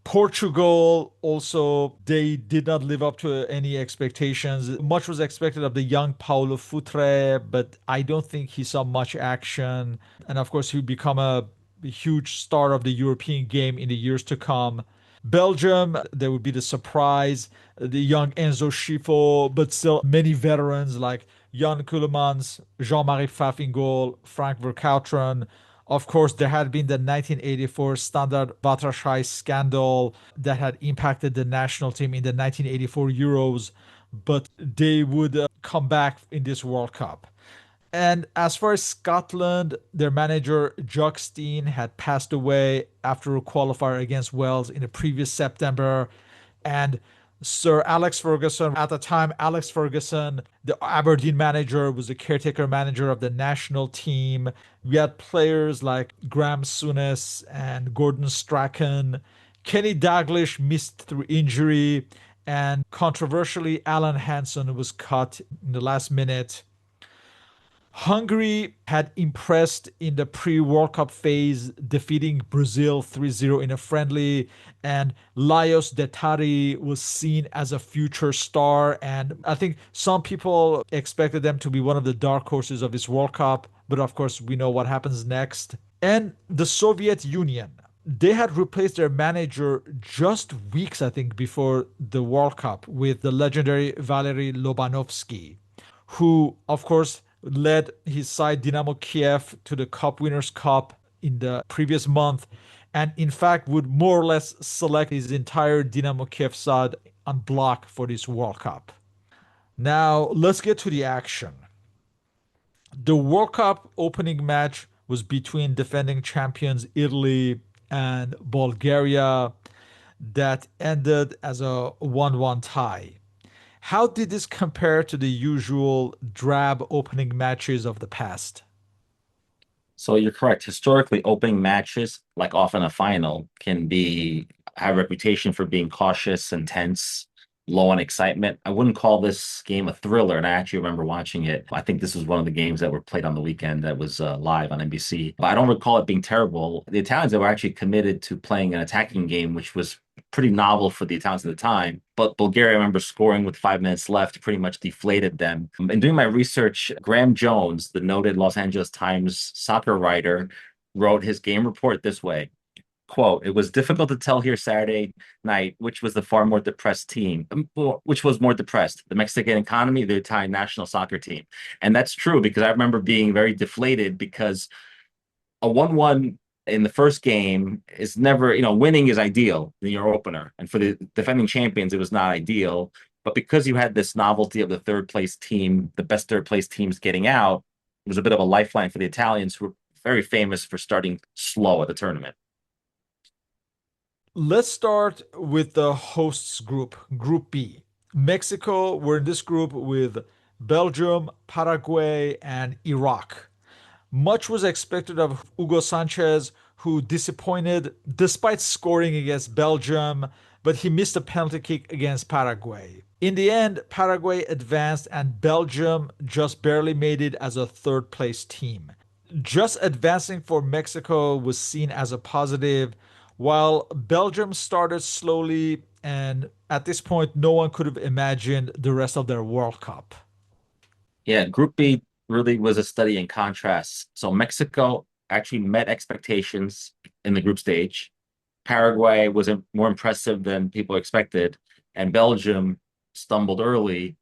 Portugal also, they did not live up to any expectations. Much was expected of the young Paulo Futre, but I don't think he saw much action. And of course, he would become a huge star of the European game in the years to come. Belgium, there would be the surprise, the young Enzo Schifo, but still many veterans like Jan Keulemans, Jean-Marie Pfaff in goal, Frank Verkouteren. Of course, there had been the 1984 Standard Batrashai scandal that had impacted the national team in the 1984 Euros, but they would come back in this World Cup. And as far as Scotland, their manager, Jock Stein, had passed away after a qualifier against Wales in the previous September. And Sir Alex Ferguson, at the time, Alex Ferguson, the Aberdeen manager, was the caretaker manager of the national team. We had players like Graham Souness and Gordon Strachan. Kenny Dalglish missed through injury. And controversially, Alan Hansen was cut in the last minute. Hungary had impressed in the pre-World Cup phase, defeating Brazil 3-0 in a friendly, and Lajos Detari was seen as a future star, and I think some people expected them to be one of the dark horses of this World Cup, but of course we know what happens next. And the Soviet Union, they had replaced their manager just weeks, I think, before the World Cup with the legendary Valery Lobanovsky, who, of course, led his side Dynamo Kiev to the Cup Winners' Cup in the previous month, and in fact would more or less select his entire Dynamo Kiev side on block for this World Cup. Now, let's get to the action. The World Cup opening match was between defending champions Italy and Bulgaria that ended as a 1-1 tie. How did this compare to the usual drab opening matches of the past? So you're correct. Historically, opening matches, like often a final, can be have a reputation for being cautious, intense, low on excitement. I wouldn't call this game a thriller, and I actually remember watching it. I think this was one of the games that were played on the weekend that was live on NBC. But I don't recall it being terrible. The Italians, they were actually committed to playing an attacking game, which was pretty novel for the Italians at the time. But Bulgaria, I remember scoring with 5 minutes left, pretty much deflated them. And doing my research, Graham Jones, the noted Los Angeles Times soccer writer, wrote his game report this way. Quote, it was difficult to tell here Saturday night which was the far more depressed team, which was more depressed, the Mexican economy, the Italian national soccer team. And that's true because I remember being very deflated because a 1-1 in the first game is never, winning is ideal in your opener. And for the defending champions, it was not ideal. But because you had this novelty of the third place team, the best third place teams getting out, it was a bit of a lifeline for the Italians who were very famous for starting slow at the tournament. Let's start with the hosts group, Group B. Mexico were in this group with Belgium, Paraguay, and Iraq. Much was expected of Hugo Sanchez, who disappointed despite scoring against Belgium, but he missed a penalty kick against Paraguay. In the end, Paraguay advanced and Belgium just barely made it as a third place team. Just advancing for Mexico was seen as a positive, while Belgium started slowly, and at this point, no one could have imagined the rest of their World Cup. Yeah, Group B really was a study in contrast. So Mexico actually met expectations in the group stage. Paraguay was more impressive than people expected, and Belgium stumbled early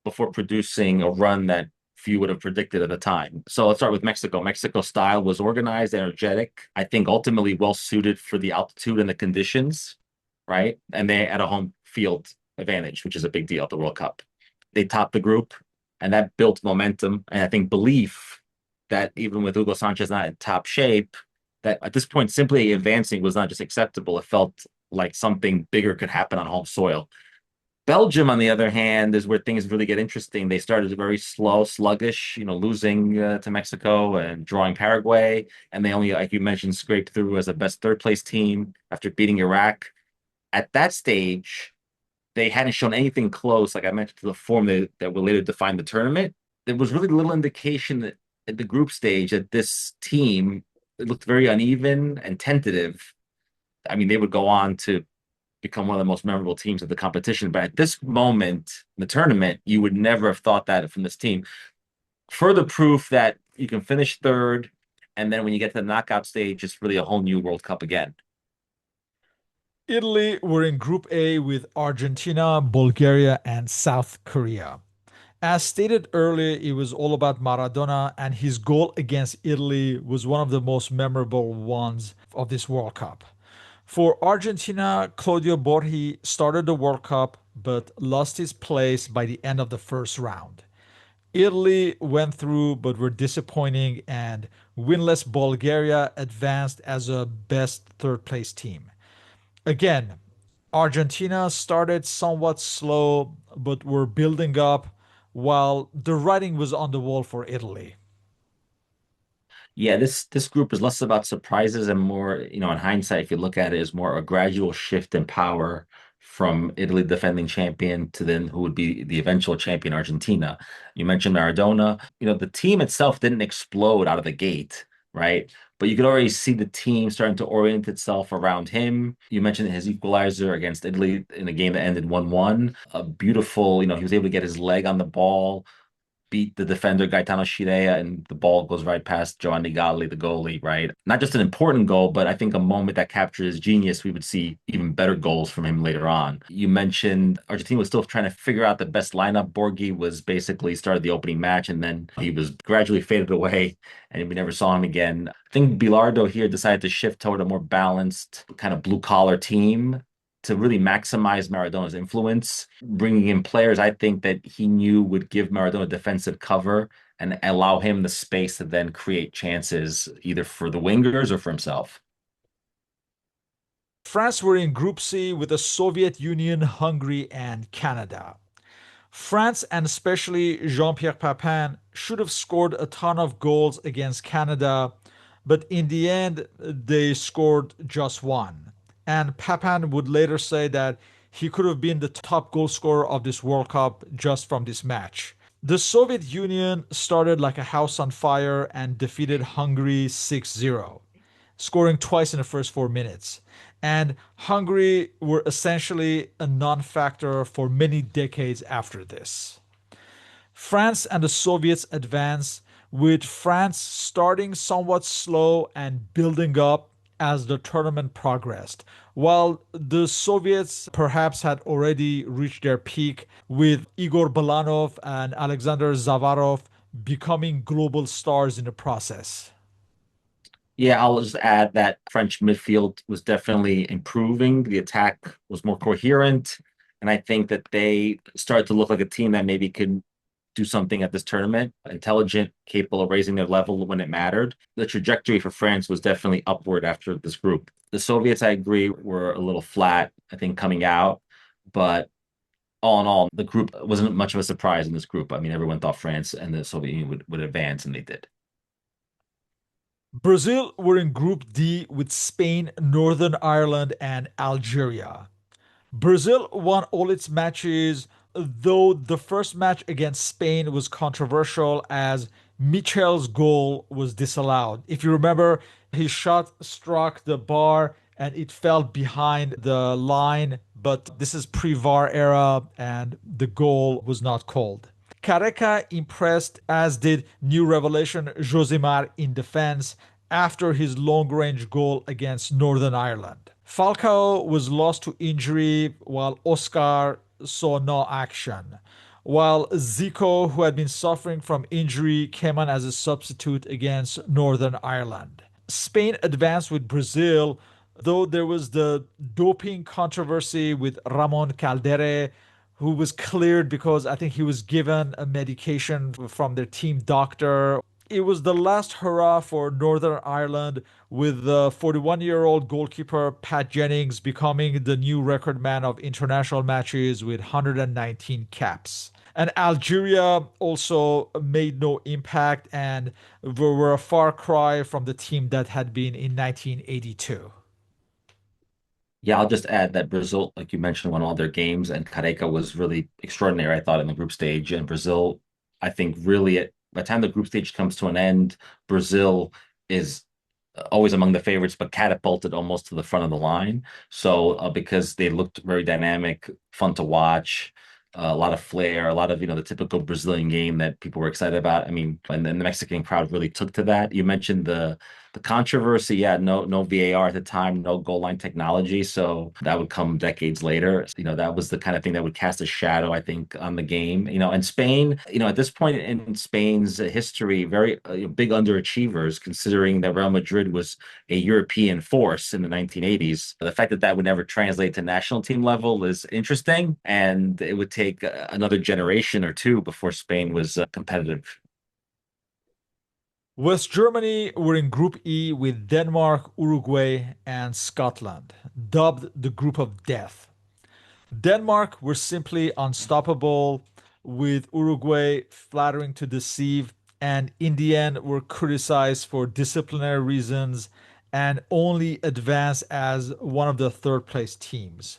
before producing a run that few would have predicted at the time. So let's start with Mexico. Mexico's style was organized, energetic, I think ultimately well suited for the altitude and the conditions, right? And they had a home field advantage, which is a big deal at the World Cup. They topped the group, and that built momentum and I think belief that even with Hugo Sanchez not in top shape, that at this point simply advancing was not just acceptable. It felt like something bigger could happen on home soil. Belgium, on the other hand, is where things really get interesting. They started very slow, sluggish, losing to Mexico and drawing Paraguay. And they only, like you mentioned, scraped through as the best third place team after beating Iraq. At that stage, they hadn't shown anything close, like I mentioned, to the form that will later define the tournament. There was really little indication that at the group stage that this team, it looked very uneven and tentative. I mean, they would go on to become one of the most memorable teams of the competition. But at this moment in the tournament, you would never have thought that from this team. Further proof that you can finish third, and then when you get to the knockout stage, it's really a whole new World Cup again. Italy were in Group A with Argentina, Bulgaria, and South Korea. As stated earlier, it was all about Maradona, and his goal against Italy was one of the most memorable ones of this World Cup. For Argentina, Claudio Borghi started the World Cup but lost his place by the end of the first round. Italy went through but were disappointing, and winless Bulgaria advanced as a best third place team. Again, Argentina started somewhat slow but were building up, while the writing was on the wall for Italy. Yeah, this group is less about surprises and more, in hindsight, if you look at it, is more a gradual shift in power from Italy defending champion to then who would be the eventual champion, Argentina. You mentioned Maradona. The team itself didn't explode out of the gate, right? But you could already see the team starting to orient itself around him. You mentioned his equalizer against Italy in a game that ended 1-1. A beautiful, he was able to get his leg on the ball, beat the defender Gaetano Scirea, and the ball goes right past Giovanni Galli, the goalie, right? Not just an important goal, but I think a moment that captured his genius. We would see even better goals from him later on. You mentioned Argentina was still trying to figure out the best lineup. Borghi was basically started the opening match, and then he was gradually faded away, and we never saw him again. I think Bilardo here decided to shift toward a more balanced kind of blue collar team to really maximize Maradona's influence, bringing in players I think that he knew would give Maradona defensive cover and allow him the space to then create chances either for the wingers or for himself. France were in Group C with the Soviet Union, Hungary, and Canada. France, and especially Jean Pierre Papin, should have scored a ton of goals against Canada, but in the end, they scored just one. And Papin would later say that he could have been the top goal scorer of this World Cup just from this match. The Soviet Union started like a house on fire and defeated Hungary 6-0, scoring twice in the first 4 minutes. And Hungary were essentially a non factor for many decades after this. France and the Soviets advanced, with France starting somewhat slow and building up as the tournament progressed, while the Soviets perhaps had already reached their peak, with Igor Balanov and Alexander Zavarov becoming global stars in the process. Yeah, I'll just add that French midfield was definitely improving. The attack was more coherent. And I think that they started to look like a team that maybe could do something at this tournament, intelligent, capable of raising their level when it mattered. The trajectory for France was definitely upward after this group. The Soviets, I agree, were a little flat, I think, coming out. But all in all, the group wasn't much of a surprise in this group. I mean, everyone thought France and the Soviet Union would advance, and they did. Brazil were in Group D with Spain, Northern Ireland, and Algeria. Brazil won all its matches, though the first match against Spain was controversial as Michel's goal was disallowed. If you remember, his shot struck the bar and it fell behind the line, but this is pre-VAR era and the goal was not called. Careca impressed, as did new revelation Josimar in defense after his long range goal against Northern Ireland. Falcao was lost to injury while Oscar saw no action. While Zico, who had been suffering from injury, came on as a substitute against Northern Ireland. Spain advanced with Brazil, though there was the doping controversy with Ramon Caldere, who was cleared because I think he was given a medication from their team doctor. It was the last hurrah for Northern Ireland, with the 41-year-old goalkeeper Pat Jennings becoming the new record man of international matches with 119 caps. And Algeria also made no impact and were a far cry from the team that had been in 1982. Yeah, I'll just add that Brazil, like you mentioned, won all their games, and Careca was really extraordinary, I thought, in the group stage. And Brazil, I think, really, by the time the group stage comes to an end, Brazil is always among the favorites, but catapulted almost to the front of the line. So, because they looked very dynamic, fun to watch, a lot of flair, a lot of, the typical Brazilian game that people were excited about. I mean, and then the Mexican crowd really took to that. You mentioned the controversy. Yeah, no VAR at the time, no goal line technology. So that would come decades later. That was the kind of thing that would cast a shadow, I think, on the game. And Spain, at this point in Spain's history, very big underachievers, considering that Real Madrid was a European force in the 1980s. The fact that that would never translate to national team level is interesting, and it would take another generation or two before Spain was competitive. West Germany were in Group E with Denmark, Uruguay, and Scotland, dubbed the Group of Death. Denmark were simply unstoppable, with Uruguay flattering to deceive, and in the end were criticized for disciplinary reasons and only advanced as one of the third place teams.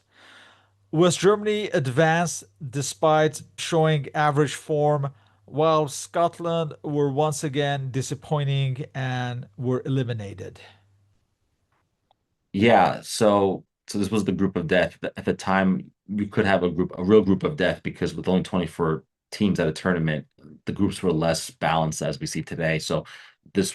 West Germany advanced despite showing average form, while Scotland were once again disappointing and were eliminated. Yeah, so this was the group of death. At the time, you could have a real group of death, because with only 24 teams at a tournament, the groups were less balanced as we see today. So these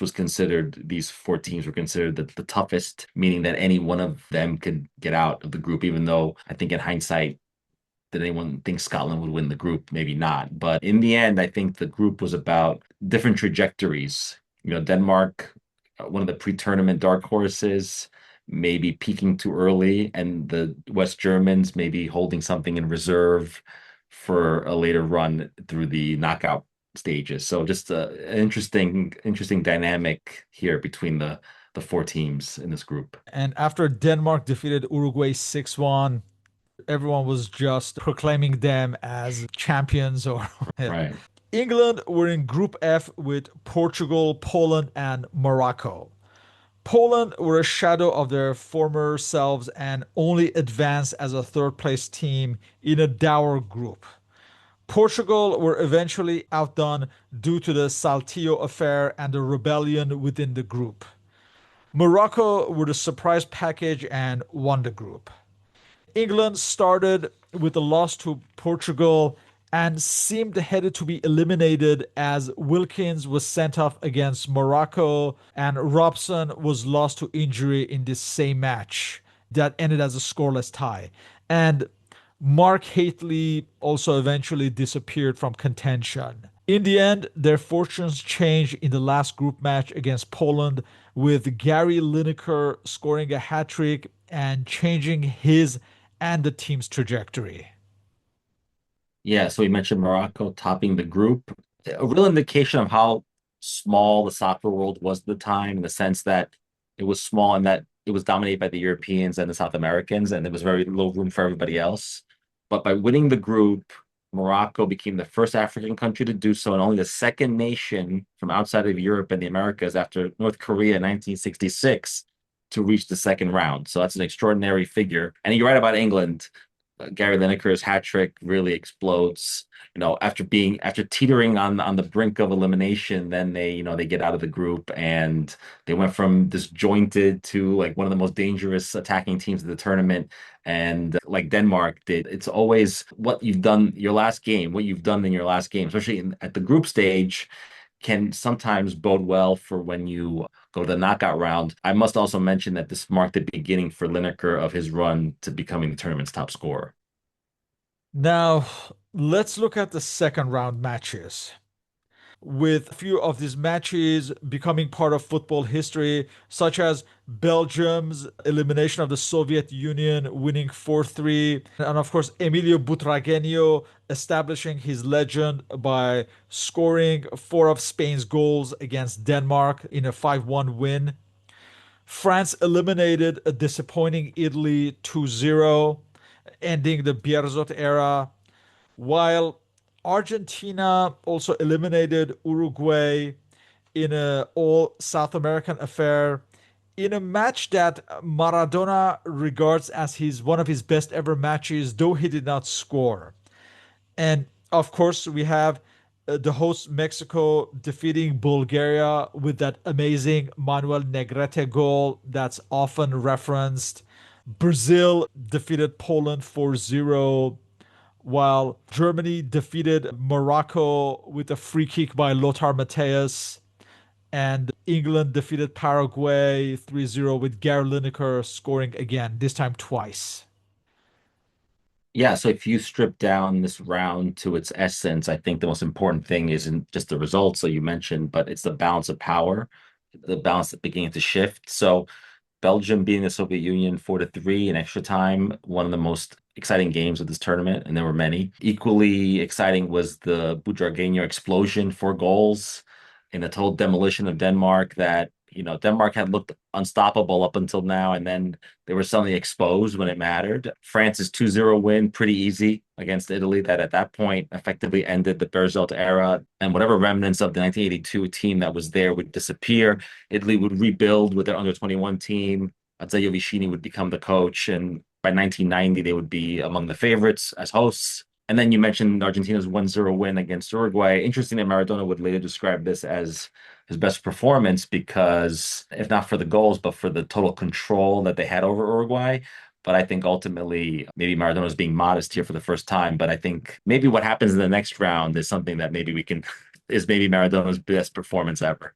four teams were considered the toughest, meaning that any one of them could get out of the group, even though I think in hindsight, did anyone think Scotland would win the group? Maybe not. But in the end, I think the group was about different trajectories. Denmark, one of the pre-tournament dark horses, maybe peaking too early, and the West Germans maybe holding something in reserve for a later run through the knockout stages. So just an interesting dynamic here between the four teams in this group. And after Denmark defeated Uruguay 6-1, everyone was just proclaiming them as champions or Right. England were in Group F with Portugal, Poland, and Morocco. Poland were a shadow of their former selves and only advanced as a third place team in a dour group. Portugal were eventually outdone due to the Saltillo affair and the rebellion within the group. Morocco were the surprise package and won the group. England started with a loss to Portugal and seemed headed to be eliminated as Wilkins was sent off against Morocco and Robson was lost to injury in this same match that ended as a scoreless tie. And Mark Hateley also eventually disappeared from contention. In the end, their fortunes changed in the last group match against Poland, with Gary Lineker scoring a hat trick and changing his and the team's trajectory. Yeah, so we mentioned Morocco topping the group. A real indication of how small the soccer world was at the time, in the sense that it was small and that it was dominated by the Europeans and the South Americans, and there was very little room for everybody else. But by winning the group, Morocco became the first African country to do so, and only the second nation from outside of Europe and the Americas after North Korea in 1966 to reach the second round. So that's an extraordinary figure. And you're right about England. Gary Lineker's hat trick really explodes. After teetering on the brink of elimination, then they get out of the group and they went from disjointed to like one of the most dangerous attacking teams of the tournament. And like Denmark did, it's always what you've done your last game, what you've done in your last game, especially at the group stage, can sometimes bode well for when you go to the knockout round. I must also mention that this marked the beginning for Lineker of his run to becoming the tournament's top scorer. Now, let's look at the second round matches. With a few of these matches becoming part of football history, such as Belgium's elimination of the Soviet Union, winning 4-3, and of course, Emilio Butragueño establishing his legend by scoring four of Spain's goals against Denmark in a 5-1 win. France eliminated a disappointing Italy 2-0, ending the Beerzoth era, while Argentina also eliminated Uruguay in a all South American affair in a match that Maradona regards as his one of his best ever matches, though he did not score. And of course, we have the host Mexico defeating Bulgaria with that amazing Manuel Negrete goal that's often referenced. Brazil defeated Poland 4-0, while Germany defeated Morocco with a free kick by Lothar Matthäus, and England defeated Paraguay 3-0 with Gary Lineker scoring again, this time twice. Yeah, so if you strip down this round to its essence, I think the most important thing isn't just the results that you mentioned, but it's the balance of power, the balance that beginning to shift. So Belgium beating the Soviet Union 4-3 in extra time, one of the most exciting games of this tournament, and there were many. Equally exciting was the Bujargueño explosion, 4 goals in a total demolition of Denmark that, Denmark had looked unstoppable up until now, and then they were suddenly exposed when it mattered. France's 2-0 win, pretty easy against Italy, that at that point effectively ended the Beerzoth era, and whatever remnants of the 1982 team that was there would disappear. Italy would rebuild with their under 21 team. Azzurro Vicini would become the coach, and by 1990 they would be among the favorites as hosts. And then you mentioned Argentina's 1-0 win against Uruguay. Interesting that Maradona would later describe this as his best performance because, if not for the goals, but for the total control that they had over Uruguay. But I think ultimately, maybe Maradona's being modest here for the first time. But I think maybe what happens in the next round is something that maybe we can, is maybe Maradona's best performance ever.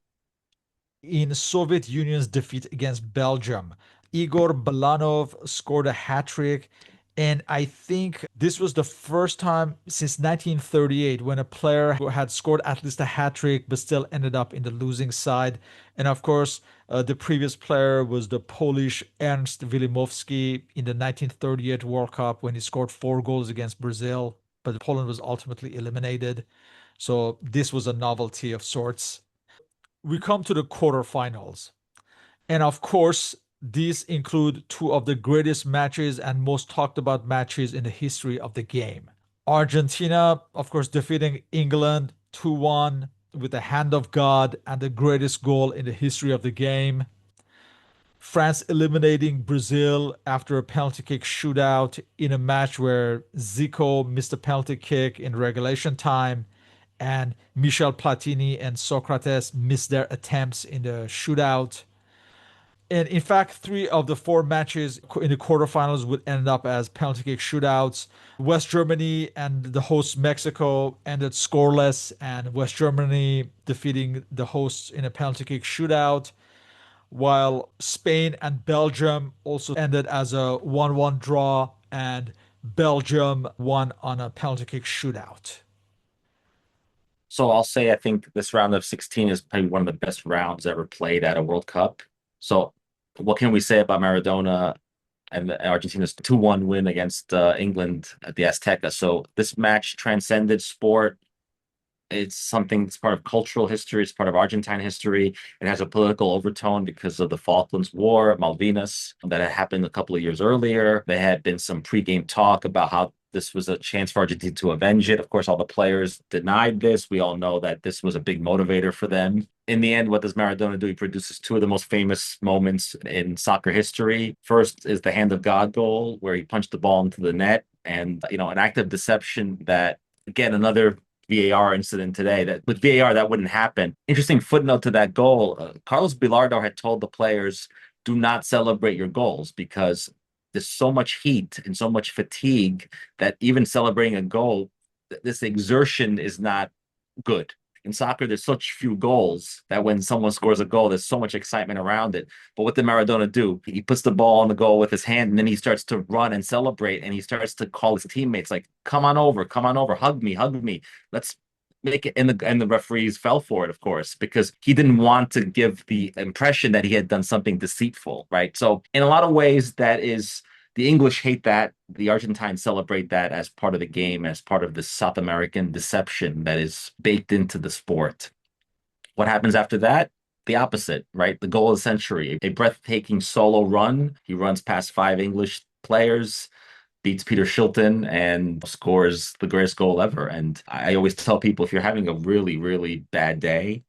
In Soviet Union's defeat against Belgium, Igor Balanov scored a hat trick. And I think this was the first time since 1938 when a player who had scored at least a hat trick but still ended up in the losing side. And of course, the previous player was the Polish Ernst Wilimowski in the 1938 World Cup when he scored 4 goals against Brazil, but Poland was ultimately eliminated. So this was a novelty of sorts. We come to the quarterfinals. And of course, these include two of the greatest matches and most talked about matches in the history of the game. Argentina, of course, defeating England 2-1 with the hand of God and the greatest goal in the history of the game. France eliminating Brazil after a penalty kick shootout in a match where Zico missed a penalty kick in regulation time and Michel Platini and Socrates missed their attempts in the shootout. And in fact, three of the four matches in the quarterfinals would end up as penalty kick shootouts. West Germany and the host Mexico ended scoreless, and West Germany defeating the hosts in a penalty kick shootout, while Spain and Belgium also ended as a 1-1 draw, and Belgium won on a penalty kick shootout. So I'll say I think this round of 16 is probably one of the best rounds ever played at a World Cup. So what can we say about Maradona and Argentina's 2-1 win against England at the Azteca? So this match transcended sport. It's something that's part of cultural history. It's part of Argentine history. It has a political overtone because of the Falklands War, Malvinas, that had happened a couple of years earlier. There had been some pregame talk about how this was a chance for Argentina to avenge it. Of course, all the players denied this. We all know that this was a big motivator for them. In the end, what does Maradona do? He produces two of the most famous moments in soccer history. First is the hand of God goal, where he punched the ball into the net, and an act of deception that, again, another VAR incident today. That with VAR that wouldn't happen. Interesting footnote to that goal. Carlos Bilardo had told the players, "Do not celebrate your goals because there's so much heat and so much fatigue that even celebrating a goal, this exertion is not good." In soccer, there's such few goals that when someone scores a goal, there's so much excitement around it. But what did Maradona do? He puts the ball on the goal with his hand, and then he starts to run and celebrate, and he starts to call his teammates like, come on over, hug me, let's make it." And the referees fell for it, of course, because he didn't want to give the impression that he had done something deceitful, right? So in a lot of ways, that is the English hate that. The Argentines celebrate that as part of the game, as part of the South American deception that is baked into the sport. What happens after that? The opposite, right? The goal of the century, a breathtaking solo run. He runs past five English players, beats Peter Shilton, and scores the greatest goal ever. And I always tell people, if you're having a really, really bad day,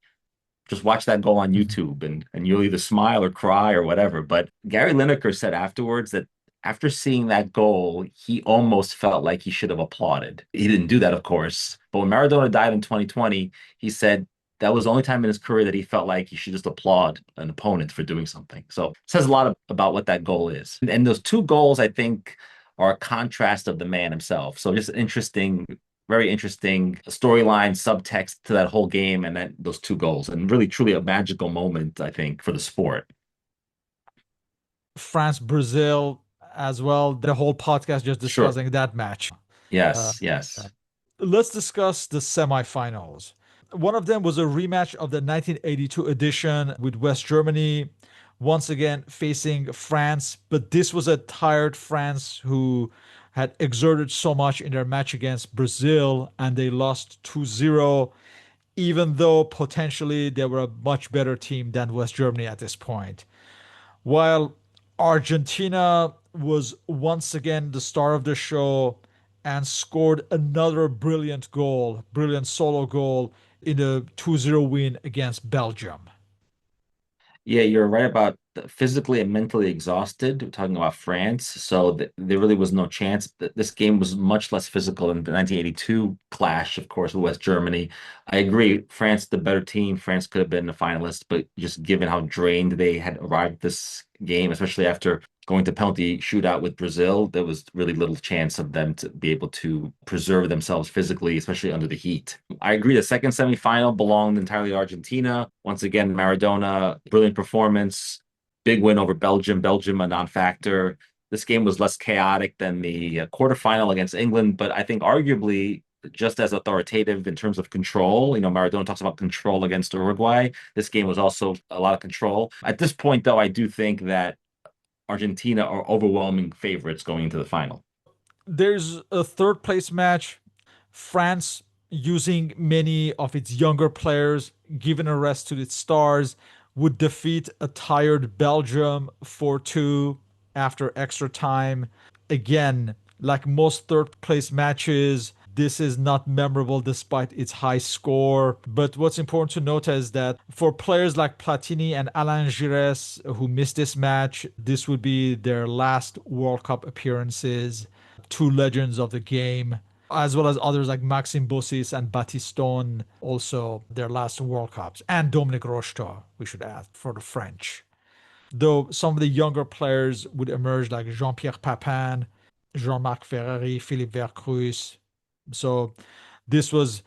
just watch that goal on Mhm. YouTube, and you'll either smile or cry or whatever. But Gary Lineker said afterwards that after seeing that goal, he almost felt like he should have applauded. He didn't do that, of course. But when Maradona died in 2020, he said that was the only time in his career that he felt like he should just applaud an opponent for doing something. So it says a lot about what that goal is. And those two goals, I think, are a contrast of the man himself. So just interesting, very interesting storyline, subtext to that whole game and those two goals, and really truly a magical moment, I think, for the sport. France, Brazil as well. The whole podcast just Sure. discussing that match. Uh, Yes, yes. let's discuss the semifinals. One of them was a rematch of the 1982 edition with West Germany, once again facing France. But this was a tired France who had exerted so much in their match against Brazil, and they lost 2-0, even though potentially they were a much better team than West Germany at this point. While Argentina was once again the star of the show and scored another brilliant solo goal in the 2-0 win against Belgium. Yeah, you're right about physically and mentally exhausted. We're talking about France, so there really was no chance. This game was much less physical than the 1982 clash, of course, with West Germany. I agree, France, the better team. France could have been a finalist, but just given how drained they had arrived at this game, especially after going to penalty shootout with Brazil, there was really little chance of them to be able to preserve themselves physically, especially under the heat. I agree. The second semifinal belonged entirely to Argentina. Once again, Maradona, brilliant performance, big win over Belgium. Belgium, a non-factor. This game was less chaotic than the quarterfinal against England, but I think arguably just as authoritative in terms of control. Maradona talks about control against Uruguay. This game was also a lot of control. At this point, though, I do think that Argentina are overwhelming favorites going into the final. There's a third place match. France, using many of its younger players, given a rest to its stars, would defeat a tired Belgium 4-2 after extra time. Again, like most third place matches, this is not memorable despite its high score. But what's important to note is that for players like Platini and Alain Giresse who missed this match, this would be their last World Cup appearances. Two legends of the game, as well as others like Maxime Bossis and Battiston, also their last World Cups, and Dominic Rocheteau, we should add, for the French. though some of the younger players would emerge like Jean-Pierre Papin, Jean-Marc Ferrari, Philippe Vercruysse. So this was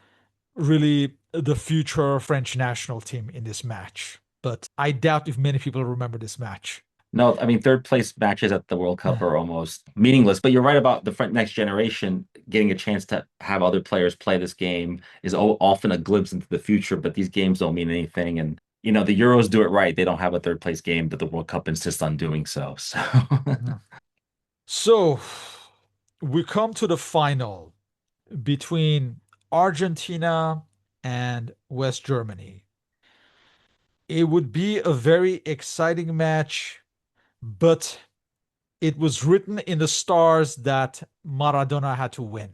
really the future French national team in this match. But I doubt if many people remember this match. No, I mean, third place matches at the World Cup are almost meaningless, but you're right about the next generation getting a chance to have other players play this game is often a glimpse into the future, but these games don't mean anything. And, the Euros do it right. They don't have a third place game, but the World Cup insists on doing so. So, So we come to the final between Argentina and West Germany. It would be a very exciting match, but it was written in the stars that Maradona had to win.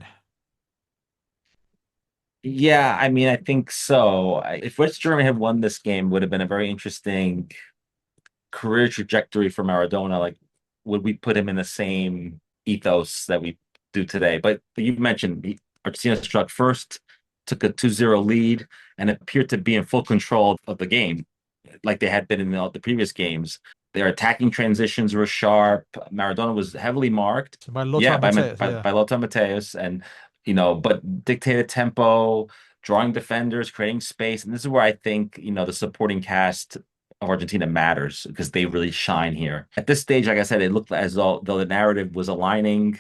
yeah, I mean, I think so. If West Germany had won this game, it would have been a very interesting career trajectory for Maradona. Like, would we put him in the same ethos that we do today? But you mentioned Argentina struck first, took a 2-0 lead, and appeared to be in full control of the game, like they had been in the previous games. Their attacking transitions were sharp. Maradona was heavily marked. By Yeah, Lothar by Matthäus, by, yeah. by Lothar Matthäus, and but dictated tempo, drawing defenders, creating space, and this is where I think the supporting cast of Argentina matters because they really shine here. At this stage, like I said, it looked as though the narrative was aligning.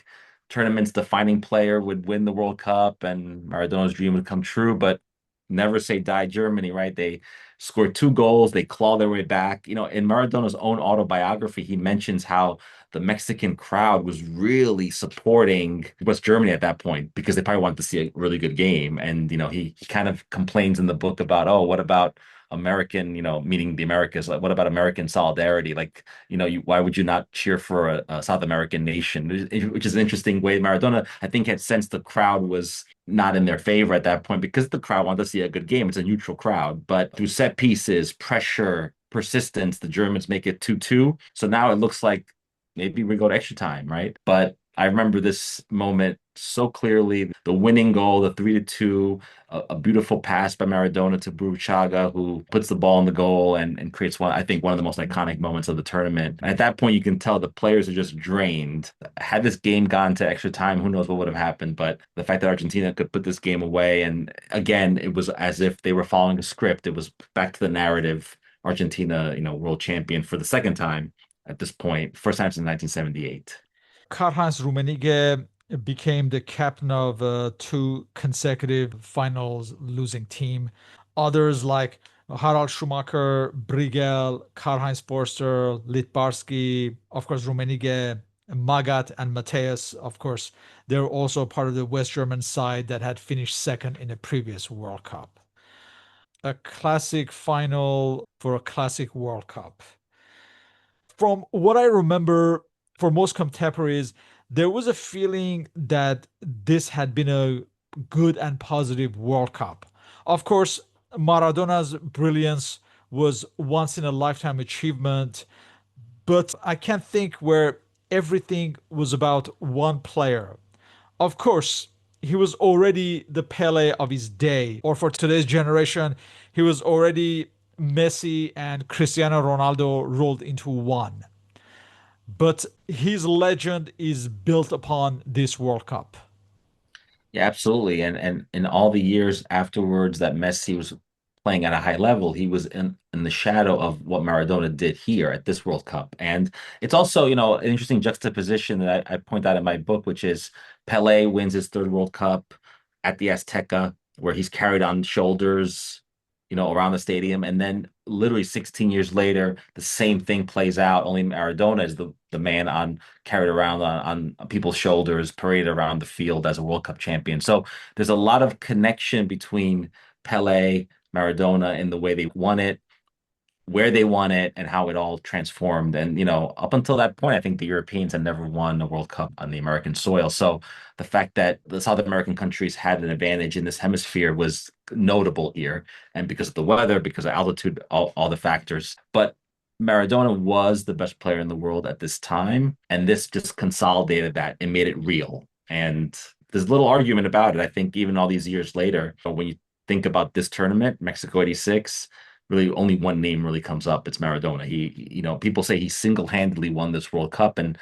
Tournament's defining player would win the World Cup and Maradona's dream would come true, but never say die Germany, right? They scored two goals, they claw their way back. In Maradona's own autobiography, he mentions how the Mexican crowd was really supporting West Germany at that point because they probably wanted to see a really good game. And, he kind of complains in the book about, oh, what about American, meaning the Americas, like what about American solidarity? Like, why would you not cheer for a South American nation? Which is an interesting way. Maradona, I think, had sensed the crowd was not in their favor at that point because the crowd wanted to see a good game. It's a neutral crowd, but through set pieces, pressure, persistence, the Germans make it 2-2. So now it looks like maybe we go to extra time, right? But I remember this moment so clearly. The winning goal, the 3-2, a beautiful pass by Maradona to Burruchaga, who puts the ball in the goal and creates I think, one of the most iconic moments of the tournament. And at that point, you can tell the players are just drained. Had this game gone to extra time, who knows what would have happened? But the fact that Argentina could put this game away, and again, it was as if they were following a script. It was back to the narrative. Argentina, world champion for the second time at this point, first time since 1978. Karl-Heinz Rummenigge became the captain of two consecutive finals losing team. Others like Harald Schumacher, Briegel, Karl-Heinz Forster, Litbarski, of course, Rummenigge, Magath, and Matthäus, of course, they're also part of the West German side that had finished second in the previous World Cup. A classic final for a classic World Cup. From what I remember, for most contemporaries, there was a feeling that this had been a good and positive World Cup. Of course, Maradona's brilliance was once in a lifetime achievement, but I can't think where everything was about one player. Of course, he was already the Pele of his day, or for today's generation, he was already Messi and Cristiano Ronaldo rolled into one. But his legend is built upon this World Cup. Yeah, absolutely. And in all the years afterwards that Messi was playing at a high level, he was in the shadow of what Maradona did here at this World Cup. And it's also, an interesting juxtaposition that I point out in my book, which is Pele wins his third World Cup at the Azteca, where he's carried on shoulders, around the stadium. And then literally 16 years later, the same thing plays out. Only Maradona is the man carried around on people's shoulders, paraded around the field as a World Cup champion. So there's a lot of connection between Pele, Maradona, and the way they won it, where they won it, and how it all transformed. And, up until that point, I think the Europeans had never won a World Cup on the American soil. So the fact that the South American countries had an advantage in this hemisphere was notable here. And because of the weather, because of altitude, all the factors. But Maradona was the best player in the world at this time. And this just consolidated that and made it real. And there's little argument about it. I think even all these years later, when you think about this tournament, Mexico 86, really only one name really comes up. It's Maradona. People say he single-handedly won this World Cup, and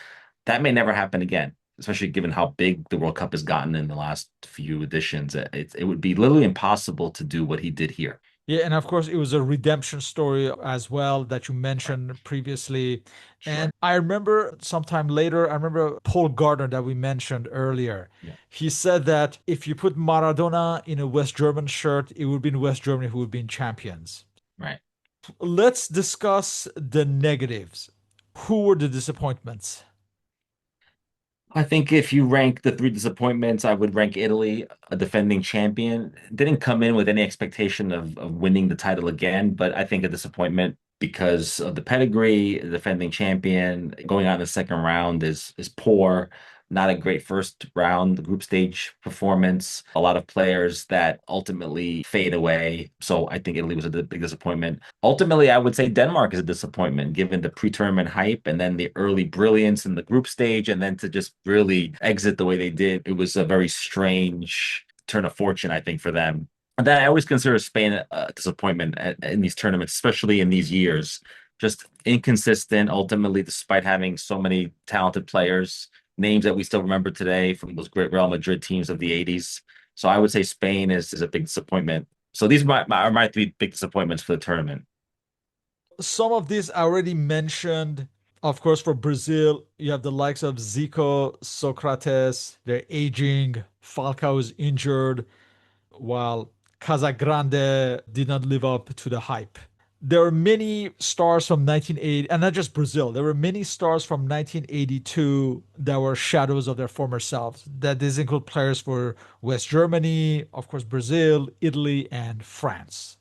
that may never happen again, especially given how big the World Cup has gotten in the last few editions. It would be literally impossible to do what he did here. Yeah, and of course, it was a redemption story as well that you Right. mentioned previously. And Sure. I remember sometime later, I remember Paul Gardner that we mentioned earlier. Yeah. He said that if you put Maradona in a West German shirt, it would be in West Germany who would be champions. Right. Let's discuss the negatives. Who were the disappointments? I think if you rank the three disappointments, I would rank Italy, a defending champion. Didn't come in with any expectation of winning the title again, but I think a disappointment because of the pedigree, the defending champion. Going out in the second round is poor. Not a great first round, the group stage performance. A lot of players that ultimately fade away. So I think Italy was a big disappointment. Ultimately, I would say Denmark is a disappointment given the pre-tournament hype and then the early brilliance in the group stage, and then to just really exit the way they did. It was a very strange turn of fortune, I think, for them. And then I always consider Spain a disappointment in these tournaments, especially in these years. Just inconsistent, ultimately, despite having so many talented players, names that we still remember today from those great Real Madrid teams of the 80s. So I would say Spain is a big disappointment. So these are my three big disappointments for the tournament. Some of these I already mentioned. Of course, for Brazil, you have the likes of Zico, Socrates, they're aging, Falcao is injured, while Casagrande did not live up to the hype. There are many stars from 1980, and not just Brazil. There were many stars from 1982 that were shadows of their former selves. That these include players for West Germany, of course, Brazil, Italy, and France.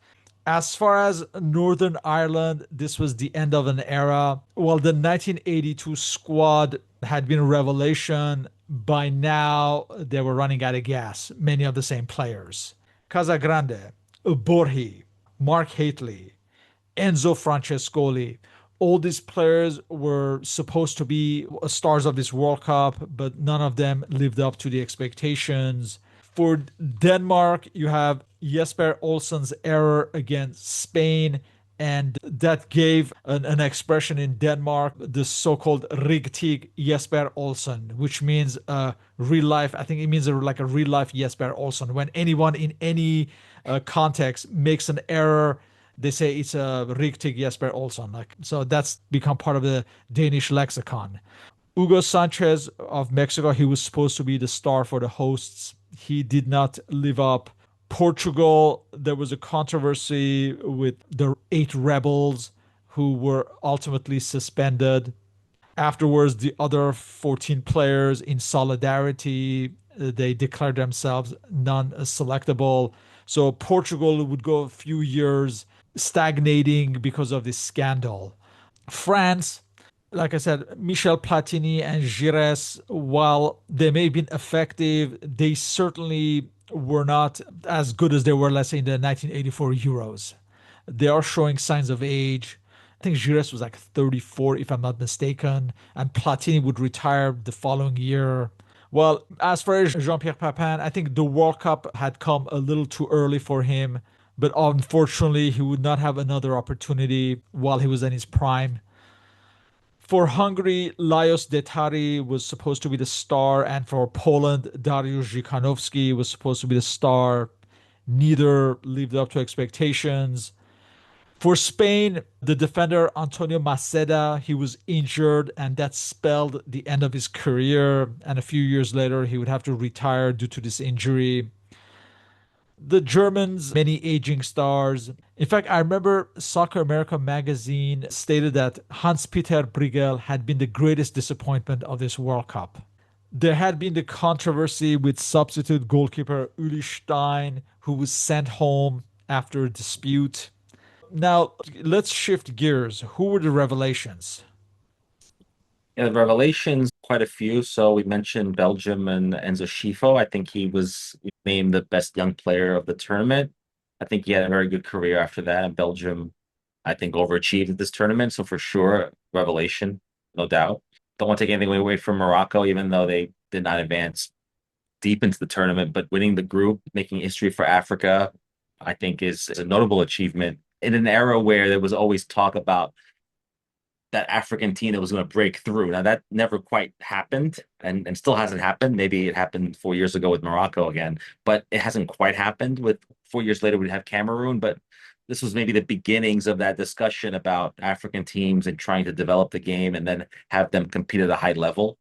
As far as Northern Ireland, this was the end of an era. While the 1982 squad had been a revelation, by now they were running out of gas, many of the same players. Casagrande, Borhi, Mark Haitley, Enzo Francescoli. All these players were supposed to be stars of this World Cup, but none of them lived up to the expectations. For Denmark, you have Jesper Olsen's error against Spain, and that gave an expression in Denmark, the so-called Rigtig Jesper Olsen, which means real life. I think it means like a real life Jesper Olsen. When anyone in any context makes an error, they say it's a Rigtig Jesper Olsen. Like so, that's become part of the Danish lexicon. Hugo Sanchez of Mexico, he was supposed to be the star for the hosts. He did not live up. Portugal, there was a controversy with the 8 rebels who were ultimately suspended. Afterwards, the other 14 players, in solidarity, they declared themselves non-selectable. So Portugal would go a few years stagnating because of this scandal. France, like I said, Michel Platini and Gires, while they may have been effective, they certainly were not as good as they were, let's say, in the 1984 Euros. They are showing signs of age. I think Gires was like 34, if I'm not mistaken, and Platini would retire the following year. Well, as far as Jean-Pierre Papin, I think the World Cup had come a little too early for him, but unfortunately, he would not have another opportunity while he was in his prime. For Hungary, Lajos Detari was supposed to be the star, and for Poland, Dariusz Zhikanowski was supposed to be the star. Neither lived up to expectations. For Spain, the defender Antonio Maceda, he was injured, and that spelled the end of his career. And a few years later, he would have to retire due to this injury. The Germans, many aging stars. In fact, I remember Soccer America magazine stated that Hans-Peter Briegel had been the greatest disappointment of this World Cup. There had been the controversy with substitute goalkeeper Uli Stein, who was sent home after a dispute. Now, let's shift gears. Who were the revelations? Yeah, the revelations, quite a few. So we mentioned Belgium and Enzo Schifo. I think he was named the best young player of the tournament. I think he had a very good career after that. And Belgium, I think, overachieved at this tournament. So for sure, revelation, no doubt. Don't want to take anything away from Morocco, even though they did not advance deep into the tournament. But winning the group, making history for Africa, I think is a notable achievement. in an era where there was always talk about that African team that was going to break through. Now that never quite happened, and still hasn't happened. Maybe it happened 4 years ago with Morocco again, but it hasn't quite happened. With 4 years later, we'd have Cameroon, but this was maybe the beginnings of that discussion about African teams and trying to develop the game and then have them compete at a high level.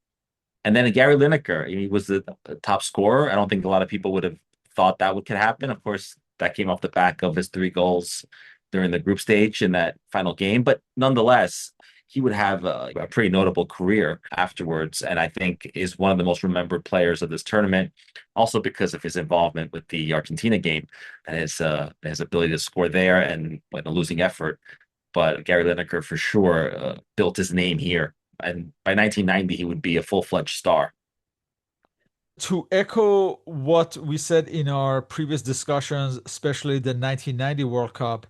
And then Gary Lineker, he was the top scorer. I don't think a lot of people would have thought that could happen. Of course, that came off the back of his 3 goals during the group stage in that final game. But nonetheless, he would have a pretty notable career afterwards. And I think is one of the most remembered players of this tournament, also because of his involvement with the Argentina game and his ability to score there and in a losing effort. But Gary Lineker for sure built his name here. And by 1990, he would be a full-fledged star. To echo what we said in our previous discussions, especially the 1990 World Cup,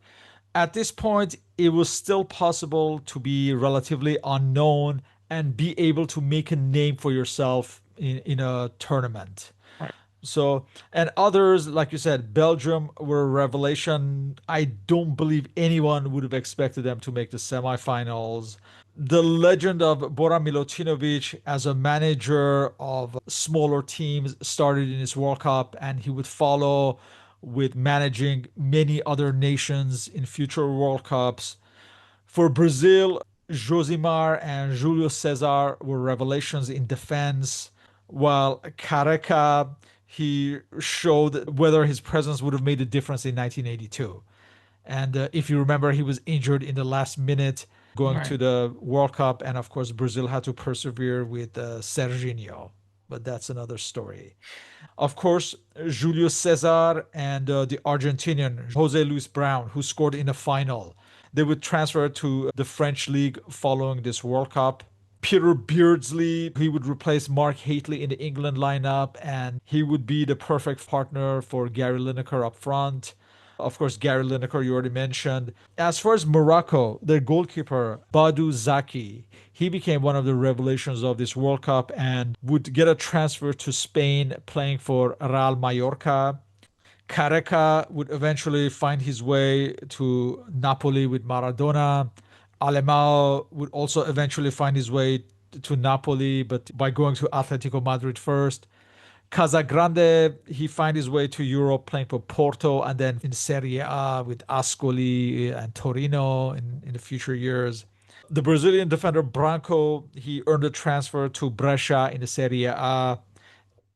at this point, it was still possible to be relatively unknown and be able to make a name for yourself in a tournament. Right. So, and others, like you said, Belgium were a revelation. I don't believe anyone would have expected them to make the semifinals. The legend of Bora Milutinovic as a manager of smaller teams started in his World Cup, and he would follow with managing many other nations in future World Cups. For Brazil, Josimar and Julio Cesar were revelations in defense, while Careca, he showed whether his presence would have made a difference in 1982. And if you remember, he was injured in the last minute going to Right. the World Cup. And of course, Brazil had to persevere with Serginho. But that's another story. Of course, Julio Cesar and the Argentinian Jose Luis Brown, who scored in the final. They would transfer to the French league following this World Cup. Peter Beardsley, he would replace Mark Haitley in the England lineup, and he would be the perfect partner for Gary Lineker up front. Of course, Gary Lineker, you already mentioned. As far as Morocco, their goalkeeper, Badou Zaki, he became one of the revelations of this World Cup and would get a transfer to Spain playing for Real Mallorca. Careca would eventually find his way to Napoli with Maradona. Alemão would also eventually find his way to Napoli, but by going to Atletico Madrid first. Casagrande, he found his way to Europe playing for Porto and then in Serie A with Ascoli and Torino in the future years. The Brazilian defender Branco, he earned a transfer to Brescia in the Serie A,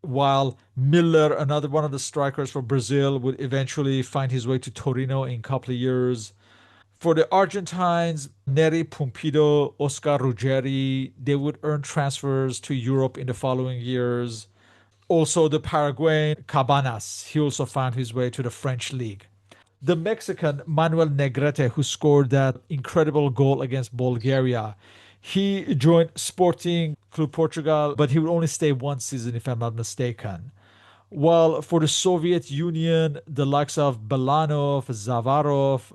while Miller, another one of the strikers for Brazil, would eventually find his way to Torino in a couple of years. For the Argentines, Neri Pumpido, Oscar Ruggeri, they would earn transfers to Europe in the following years. Also, the Paraguayan Cabanas, he also found his way to the French league. The Mexican Manuel Negrete, who scored that incredible goal against Bulgaria, he joined Sporting Club Portugal, but he would only stay one season, if I'm not mistaken. While for the Soviet Union, the likes of Belanov, Zavarov,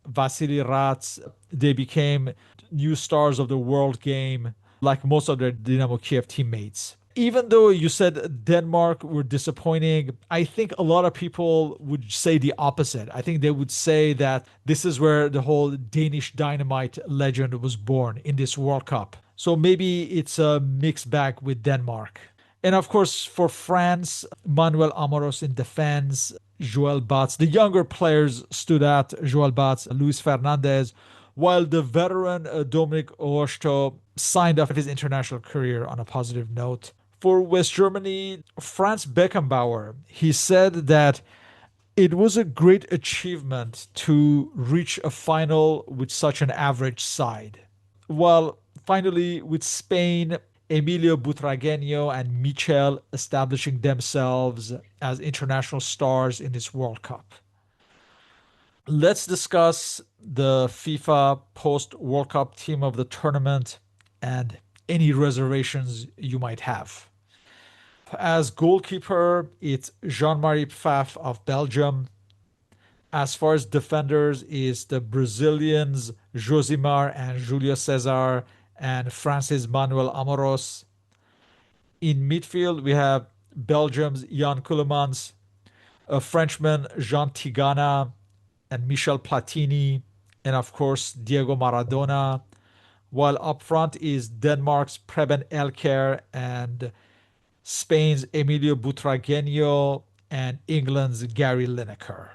Vasily Rats, they became new stars of the world game, like most of their Dynamo Kiev teammates. Even though you said Denmark were disappointing, I think a lot of people would say the opposite. I think they would say that this is where the whole Danish dynamite legend was born in this World Cup. So maybe it's a mixed bag with Denmark. And of course, for France, Manuel Amoros in defense, Joel Batz. The younger players stood out, Joel Batz, Luis Fernandez, while the veteran Dominic Oshto signed off his international career on a positive note. For West Germany, Franz Beckenbauer, he said that it was a great achievement to reach a final with such an average side. While finally, with Spain, Emilio Butragueño and Michel establishing themselves as international stars in this World Cup. Let's discuss the FIFA post World Cup team of the tournament and any reservations you might have. As goalkeeper, it's Jean-Marie Pfaff of Belgium. As far as defenders, is the Brazilians Josimar and Julio Cesar and Francis Manuel Amoros. In midfield, we have Belgium's Jan Keulemans, a Frenchman Jean Tigana, and Michel Platini, and of course Diego Maradona. While up front is Denmark's Preben Elkjær and Spain's Emilio Butragueño and England's Gary Lineker.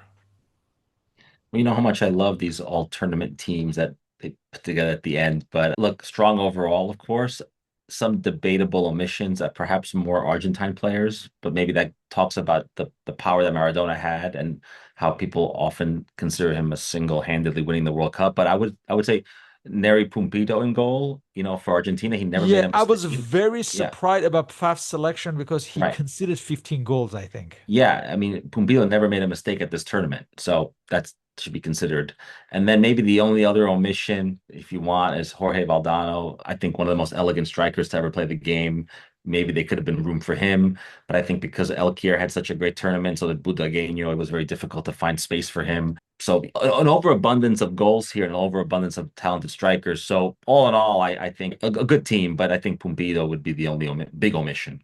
Well, you know how much I love these all tournament teams that they put together at the end. But look, strong overall, of course. Some debatable omissions, perhaps more Argentine players, but maybe that talks about the power that Maradona had and how people often consider him a single-handedly winning the World Cup. But I would say Neri Pumpido in goal, for Argentina, he never made Yeah, a I was mistake. very Yeah, surprised about Pfaff's selection because he right. conceded 15 goals, I think. Yeah, I mean, Pumbila never made a mistake at this tournament, so that should be considered. And then maybe the only other omission, if you want, is Jorge Valdano. I think one of the most elegant strikers to ever play the game. Maybe they could have been room for him, but I think because Elkier had such a great tournament, so that Budagueño, it was very difficult to find space for him. So an overabundance of goals here, an overabundance of talented strikers. So all in all, I think a good team, but I think Pumpido would be the only big omission.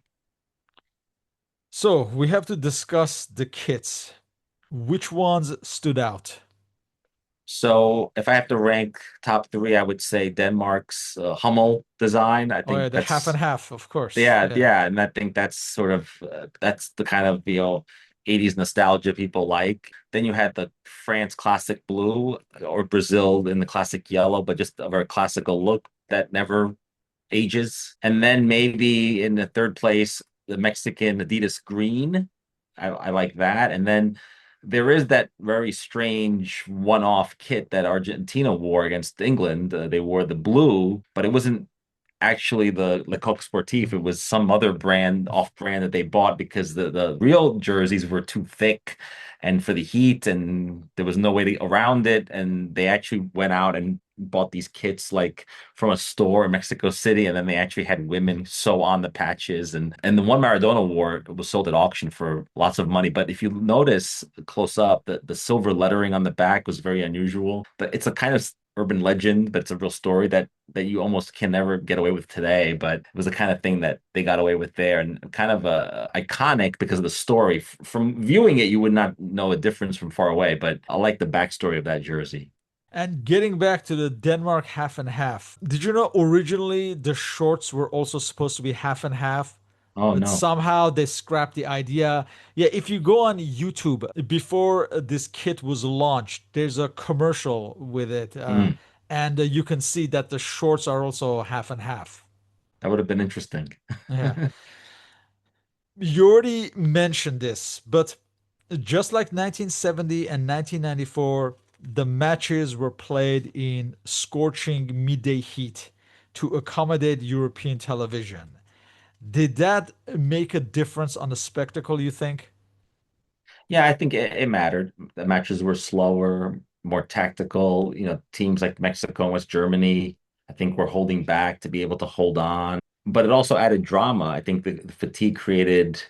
So we have to discuss the kits. Which ones stood out? So if I have to rank top three, I would say Denmark's Hummel design. I Oh, yeah, think the half and that's half, of course. yeah, Yeah. yeah, and I think that's sort of that's the kind of 80s nostalgia people like. Then you had the France classic blue or Brazil in the classic yellow, but just a very classical look that never ages. And then maybe in the third place, the Mexican Adidas green. I like that. And then there is that very strange one-off kit that Argentina wore against England. They wore the blue, but it wasn't actually the Le Coq Sportif. It was some other brand, off brand that they bought because the real jerseys were too thick and for the heat, and there was no way around it. And they actually went out and bought these kits like from a store in Mexico City, and then they actually had women sew on the patches. And the one Maradona wore was sold at auction for lots of money. But if you notice close up, the silver lettering on the back was very unusual. But it's a kind of urban legend, but it's a real story that you almost can never get away with today. But it was the kind of thing that they got away with there, and kind of iconic because of the story. From viewing it, you would not know a difference from far away. But I like the backstory of that jersey. And getting back to the Denmark half and half, did you know originally the shorts were also supposed to be half and half? Oh But no. somehow they scrapped the idea. Yeah, if you go on YouTube before this kit was launched, there's a commercial with it, Mm, and you can see that the shorts are also half and half. that would have been interesting. Yeah, you already mentioned this, but just like 1970 and 1994, the matches were played in scorching midday heat to accommodate European television. Did that make a difference on the spectacle, you think? Yeah, I think it mattered. The matches were slower, more tactical. Teams like Mexico and West Germany, I think were holding back to be able to hold on. But it also added drama. I think the fatigue created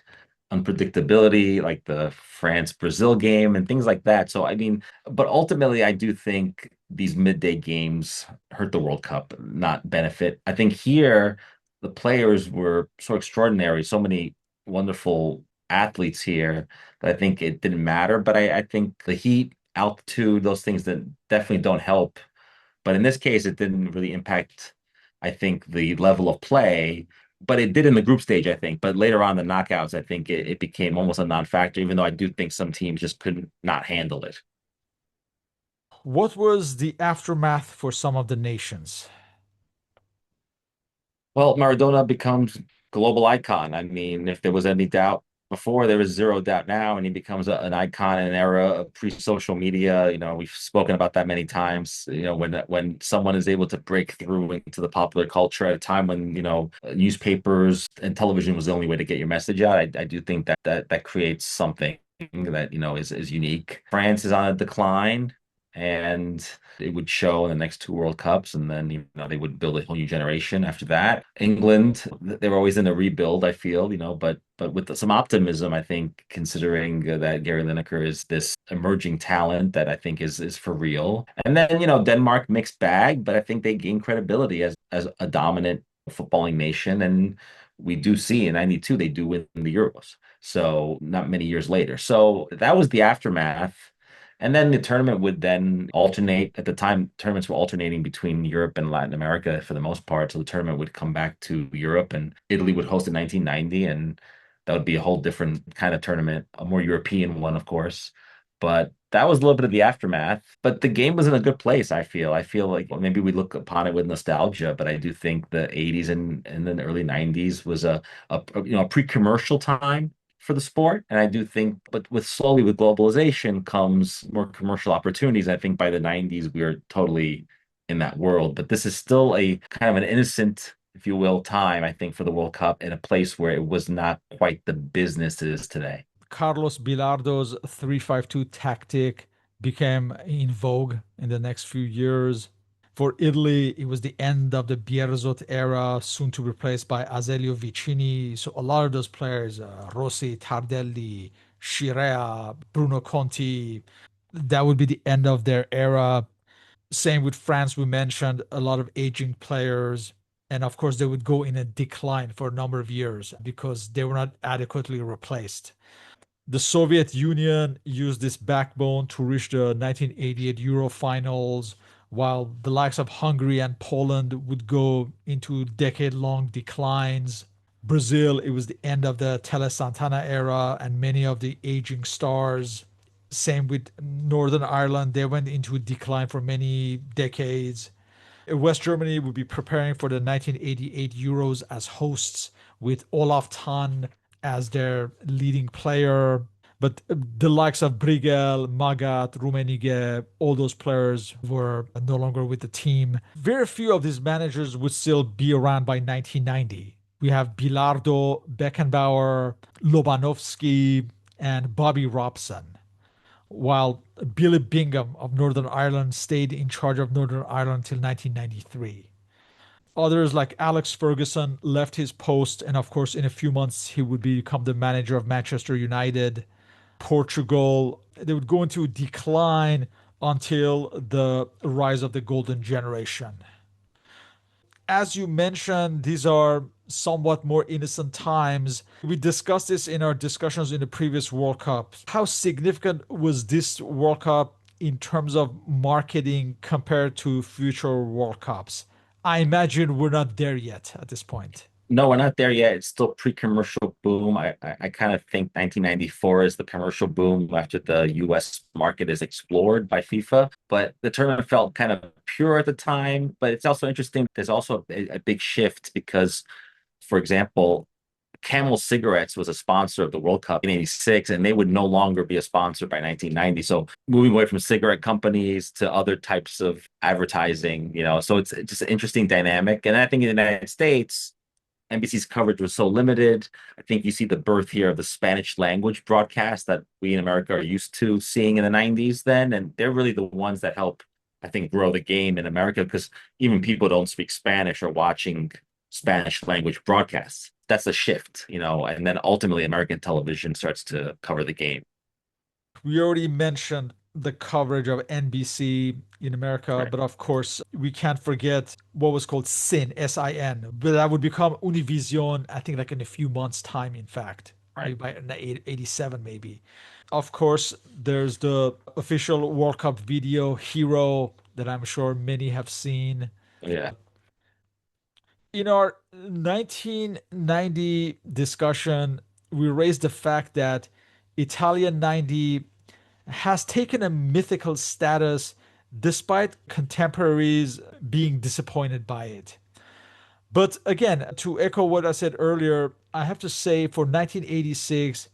unpredictability, like the France-Brazil game and things like that. So, I mean, but ultimately, I do think these midday games hurt the World Cup, not benefit. I think here, the players were so extraordinary, so many wonderful athletes here that I think it didn't matter. But I think the heat, altitude, those things that definitely don't help. But in this case, it didn't really impact, I think, the level of play. But it did in the group stage, I think. But later on, the knockouts, I think it became almost a non-factor, even though I do think some teams just couldn't not handle it. What was the aftermath for some of the nations? Well, Maradona becomes global icon. I mean, if there was any doubt before, there is zero doubt now, and he becomes an icon in an era of pre-social media. We've spoken about that many times. When someone is able to break through into the popular culture at a time when newspapers and television was the only way to get your message out, I do think that creates something that is unique. France is on a decline, and it would show in the next two World Cups, and then they would build a whole new generation after that. England, they're always in a rebuild, I feel, but with some optimism, I think, considering that Gary Lineker is this emerging talent that I think is for real. And then Denmark mixed bag, but I think they gain credibility as a dominant footballing nation, and we do see in '92 they do win the Euros. So not many years later. So that was the aftermath. And then the tournament would then alternate. At the time, tournaments were alternating between Europe and Latin America for the most part. So the tournament would come back to Europe, and Italy would host in 1990, and that would be a whole different kind of tournament, a more European one, of course. But that was a little bit of the aftermath. But the game was in a good place, I feel. I feel like maybe we look upon it with nostalgia, but I do think the 80s and then the early 90s was a pre-commercial time for the sport. And I do think, but with slowly with globalization comes more commercial opportunities. I think by the 90s, we are totally in that world. But this is still a kind of an innocent, if you will, time, I think, for the World Cup in a place where it was not quite the business it is today. Carlos Bilardo's 3-5-2 tactic became in vogue in the next few years. For Italy, it was the end of the Bearzot era, soon to be replaced by Azeglio Vicini. So a lot of those players, Rossi, Tardelli, Scirea, Bruno Conti, that would be the end of their era. Same with France, we mentioned a lot of aging players. And of course, they would go in a decline for a number of years because they were not adequately replaced. The Soviet Union used this backbone to reach the 1988 Euro finals, while the likes of Hungary and Poland would go into decade-long declines. Brazil, it was the end of the Tele Santana era and many of the aging stars. Same with Northern Ireland, they went into decline for many decades. West Germany would be preparing for the 1988 Euros as hosts with Olaf Thon as their leading player. But the likes of Brigel, Magat, Rummenigge, all those players were no longer with the team. Very few of these managers would still be around by 1990. We have Bilardo, Beckenbauer, Lobanovsky, and Bobby Robson, while Billy Bingham of Northern Ireland stayed in charge of Northern Ireland until 1993. Others like Alex Ferguson left his post, and of course, in a few months, he would become the manager of Manchester United. Portugal, they would go into decline until the rise of the golden generation. As you mentioned, these are somewhat more innocent times. We discussed this in our discussions in the previous World Cup. How significant was this World Cup in terms of marketing compared to future World Cups? I imagine we're not there yet at this point. No, we're not there yet. It's still pre-commercial boom. I kind of think 1994 is the commercial boom after the US market is explored by FIFA. But the tournament felt kind of pure at the time. But it's also interesting. There's also a big shift because, for example, Camel Cigarettes was a sponsor of the World Cup in 86, and they would no longer be a sponsor by 1990. So moving away from cigarette companies to other types of advertising, so it's just an interesting dynamic. And I think in the United States, NBC's coverage was so limited. I think you see the birth here of the Spanish language broadcast that we in America are used to seeing in the 90s then. And they're really the ones that help, I think, grow the game in America because even people who don't speak Spanish are watching Spanish language broadcasts. That's a shift, and then ultimately American television starts to cover the game. We already mentioned the coverage of NBC in America, Right. but of course, we can't forget what was called SIN, SIN, but that would become Univision, I think, like in a few months' time, in fact, Right. maybe by 87, maybe. Of course, there's the official World Cup video, Hero, that I'm sure many have seen. Yeah. In our 1990 discussion, we raised the fact that Italian 90 has taken a mythical status despite contemporaries being disappointed by it. But again, to echo what I said earlier, I have to say for 1986,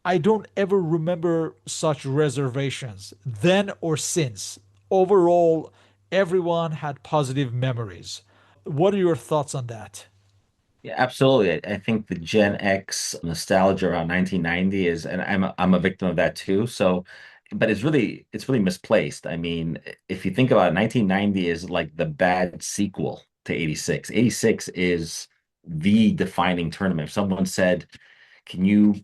I don't ever remember such reservations then or since. Overall, everyone had positive memories. What are your thoughts on that? Yeah, absolutely. I think the Gen X nostalgia around 1990 is, and I'm a victim of that too. So, but it's really misplaced. I mean, if you think about it, 1990 is like the bad sequel to 86. 86 is the defining tournament. If someone said, "Can you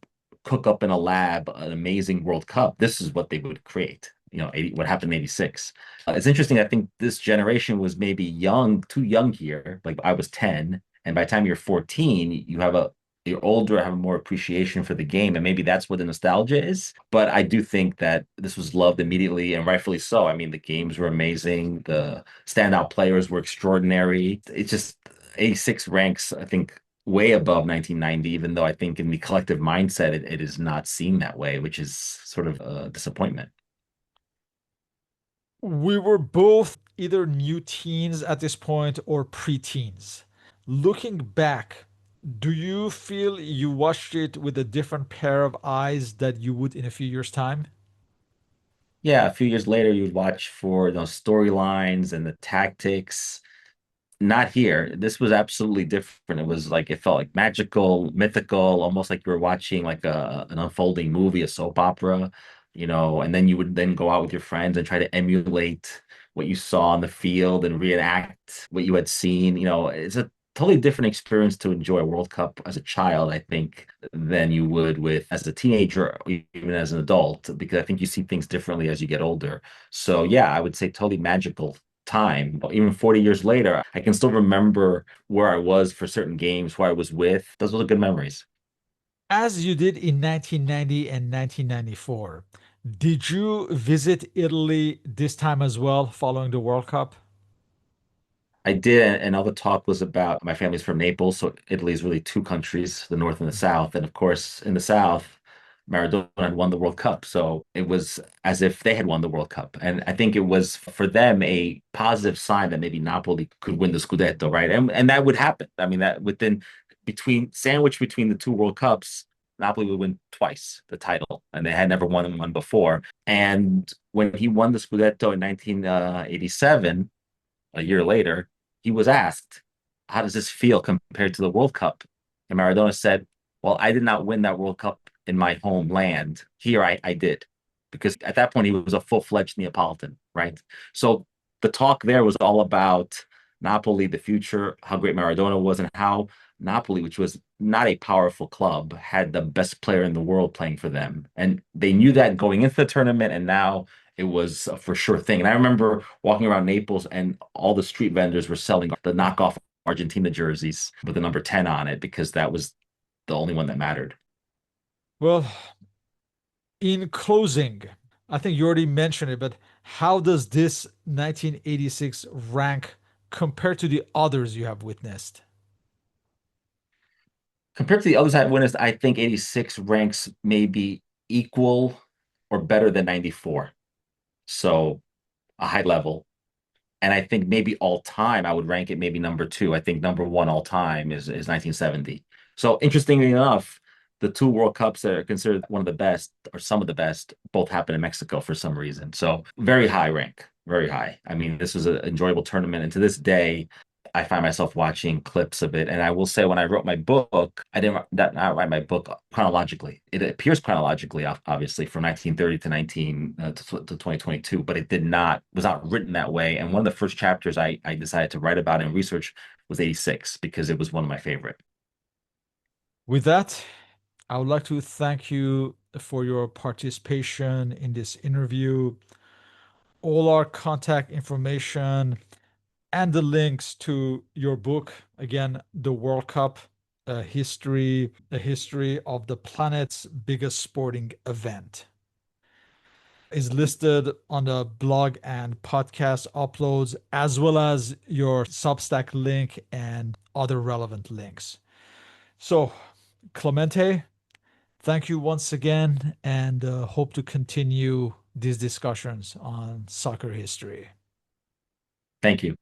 cook up in a lab an amazing World Cup?" This is what they would create. 80, what happened in 86. It's interesting. I think this generation was maybe young, too young here. Like I was 10, and by the time you're 14, you have you're older, I have more appreciation for the game, and maybe that's where the nostalgia is. But I do think that this was loved immediately, and rightfully so. I mean, the games were amazing, the standout players were extraordinary. It's just 86 ranks, I think, way above 1990, even though I think in the collective mindset, it is not seen that way, which is sort of a disappointment. We were both either new teens at this point or pre-teens. Looking back, do you feel you watched it with a different pair of eyes that you would in a few years' time? Yeah, a few years later, you'd watch for those storylines and the tactics. Not here. This was absolutely different. It was like it felt like magical, mythical, almost like you were watching like an unfolding movie, a soap opera, and then you would then go out with your friends and try to emulate what you saw on the field and reenact what you had seen. It's a totally different experience to enjoy a World Cup as a child, I think, than you would with as a teenager or even as an adult, because I think you see things differently as you get older. So yeah, I would say totally magical time. Even 40 years later, I can still remember where I was for certain games, who I was with. Those were good memories. As you did in 1990 and 1994, did you visit Italy this time as well following the World Cup? I did, and all the talk was about my family's from Naples, so Italy is really two countries, the North and the South. And of course, in the South, Maradona had won the World Cup. So it was as if they had won the World Cup. And I think it was for them a positive sign that maybe Napoli could win the Scudetto, right? And that would happen. I mean, that within sandwiched between the two World Cups, Napoli would win twice the title, and they had never won one before. And when he won the Scudetto in 1987, a year later, he was asked, how does this feel compared to the World Cup? And Maradona said, well, I did not win that World Cup in my homeland. Here I did. Because at that point, he was a full fledged Neapolitan, right? So the talk there was all about Napoli, the future, how great Maradona was, and how Napoli, which was not a powerful club, had the best player in the world playing for them. And they knew that going into the tournament, and now it was a for sure thing. And I remember walking around Naples and all the street vendors were selling the knockoff Argentina jerseys with the number 10 on it because that was the only one that mattered. Well, in closing, I think you already mentioned it, but how does this 1986 rank compared to the others you have witnessed? Compared to the others I've witnessed, I think 86 ranks maybe equal or better than 94. So a high level. And I think maybe all time, I would rank it maybe number two. I think number one all time is 1970. So interestingly enough, the two World Cups that are considered one of the best or some of the best both happen in Mexico for some reason. So very high rank, very high. I mean, this was an enjoyable tournament. And to this day, I find myself watching clips of it. And I will say, when I wrote my book, I didn't not write my book chronologically. It appears chronologically, obviously, from 1930 to 2022, but it did not was not written that way. And one of the first chapters I decided to write about and research was 86 because it was one of my favorite. With that, I would like to thank you for your participation in this interview. All our contact information and the links to your book, again, The World Cup, a history of the planet's biggest sporting event, is listed on the blog and podcast uploads, as well as your Substack link and other relevant links. So, Clemente, thank you once again, and hope to continue these discussions on soccer history. Thank you.